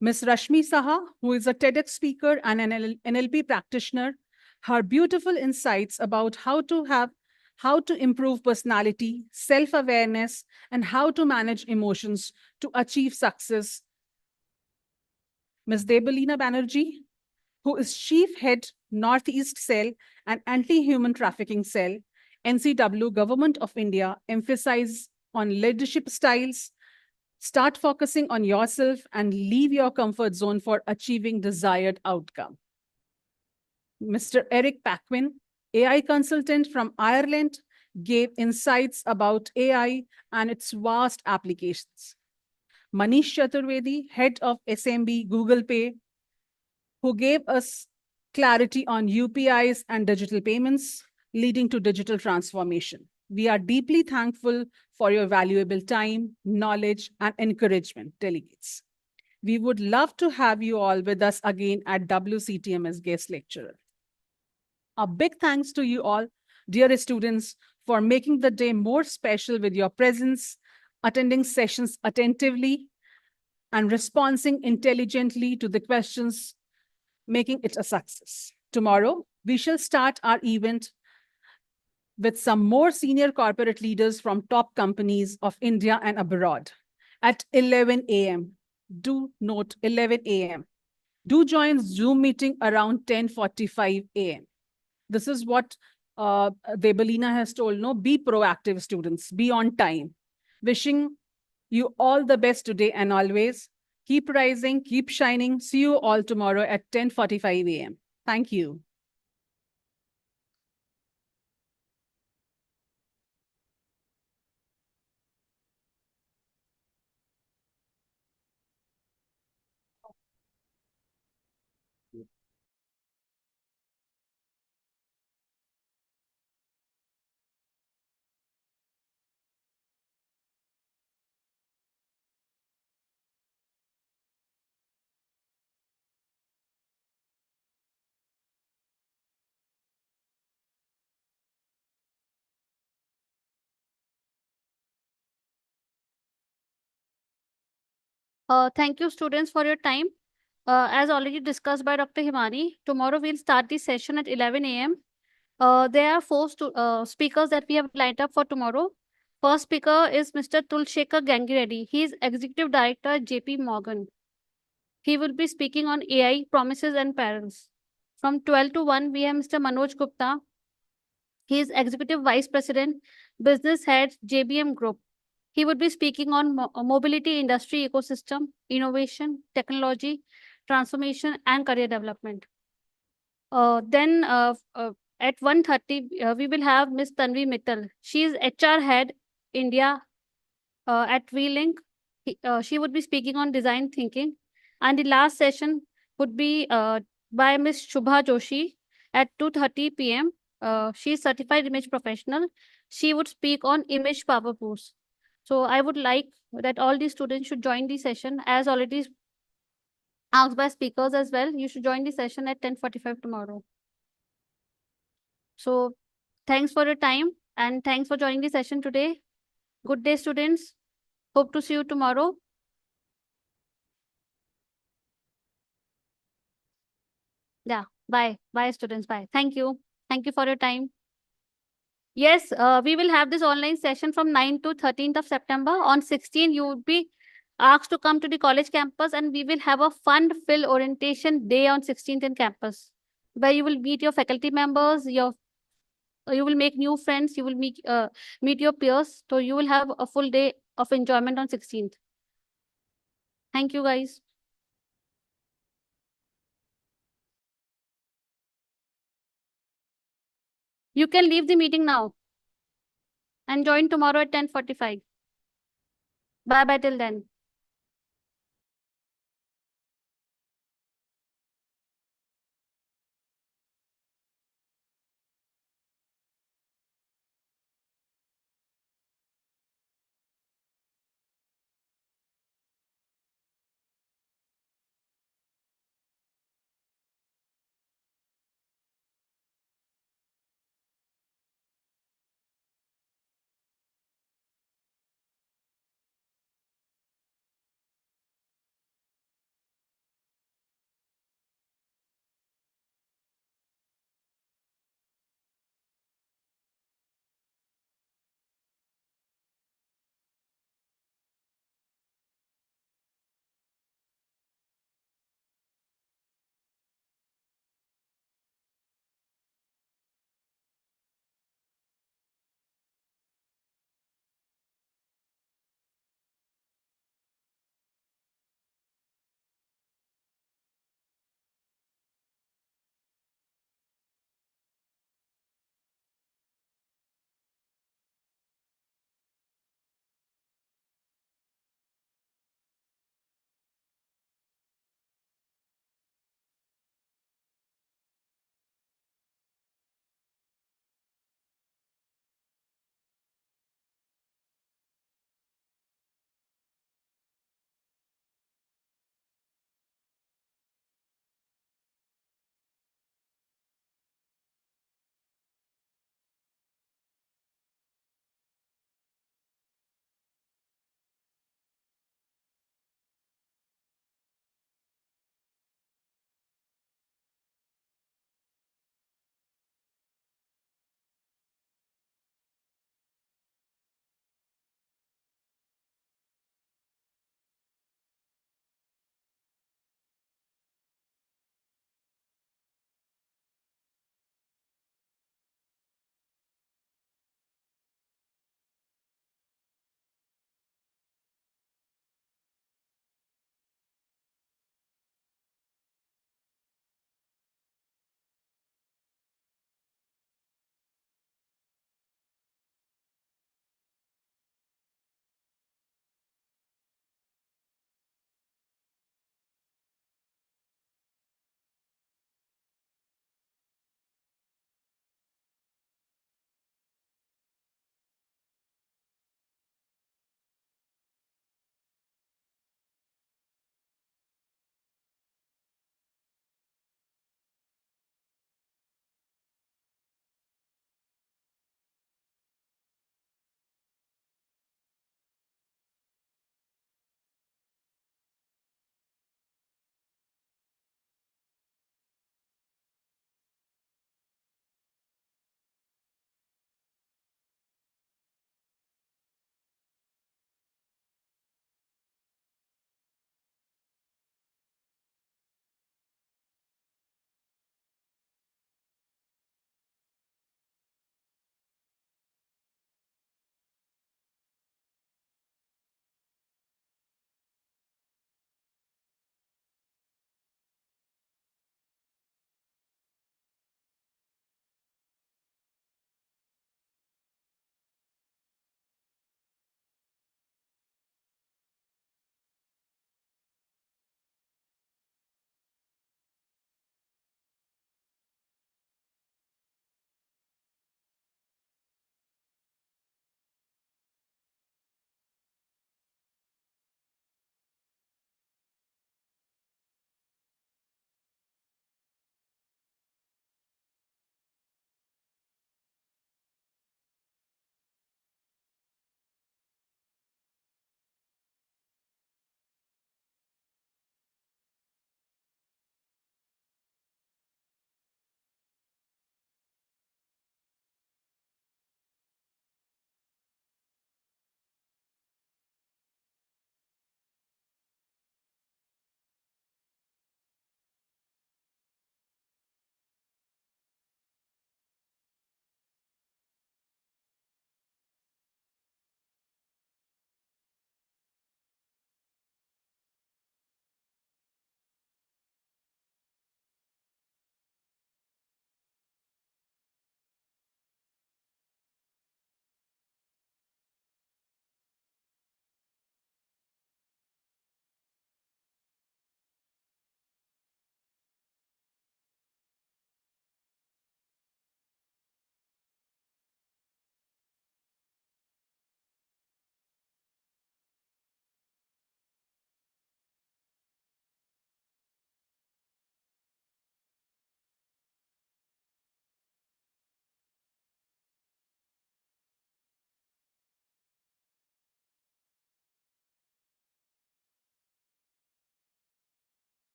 Ms. Rashmi Saha, who is a TEDx speaker and an NLP practitioner, her beautiful insights about how to improve personality, self-awareness, and how to manage emotions to achieve success. Ms. Debalina Banerjee, who is Chief Head, Northeast Cell and Anti-Human Trafficking Cell, NCW, Government of India, emphasize on leadership styles, start focusing on yourself, and leave your comfort zone for achieving desired outcome. Mr. Eric Paquin, AI consultant from Ireland, gave insights about AI and its vast applications. Manish Chaturvedi, head of SMB Google Pay, who gave us clarity on UPIs and digital payments, leading to digital transformation. We are deeply thankful for your valuable time, knowledge, and encouragement, delegates. We would love to have you all with us again at WCTM as guest lecturer. A big thanks to you all, dear students, for making the day more special with your presence, attending sessions attentively, and responding intelligently to the questions, making it a success. Tomorrow, we shall start our event with some more senior corporate leaders from top companies of India and abroad at 11 a.m. Do note 11 a.m. Do join Zoom meeting around 10:45 a.m. This is what Debalina has told. No, be proactive, students. Be on time. Wishing you all the best today and always. Keep rising, keep shining. See you all tomorrow at 10:45 a.m. Thank you. Thank you, students, for your time. As already discussed by Dr. Himani, tomorrow we'll start the session at 11 a.m. There are four speakers that we have lined up for tomorrow. First speaker is Mr. Tulshekar Gangireddy. He is Executive Director at JP Morgan. He will be speaking on AI, promises and perils. From 12 to 1, we have Mr. Manoj Gupta. He is Executive Vice President, Business Head, JBM Group. He would be speaking on mobility industry ecosystem, innovation, technology, transformation, and career development. Then at 1:30, we will have Miss Tanvi Mittal. She is HR head India at VLink. She would be speaking on design thinking. And the last session would be by Miss Shubha Joshi at 2:30 p.m. She is certified image professional. She would speak on image power pose. So I would like that all the students should join the session as already asked by speakers as well. You should join the session at 10:45 tomorrow. So thanks for your time and thanks for joining the session today. Good day, students. Hope to see you tomorrow. Yeah, bye. Bye, students. Bye. Thank you. Thank you for your time. Yes, we will have this online session from 9 to 13th of September. On 16, you would be asked to come to the college campus and we will have a fun-filled orientation day on 16th in campus, where you will meet your faculty members, you will make new friends, you will meet your peers. So you will have a full day of enjoyment on 16th. Thank you, guys. You can leave the meeting now and join tomorrow at 10:45. Bye-bye till then.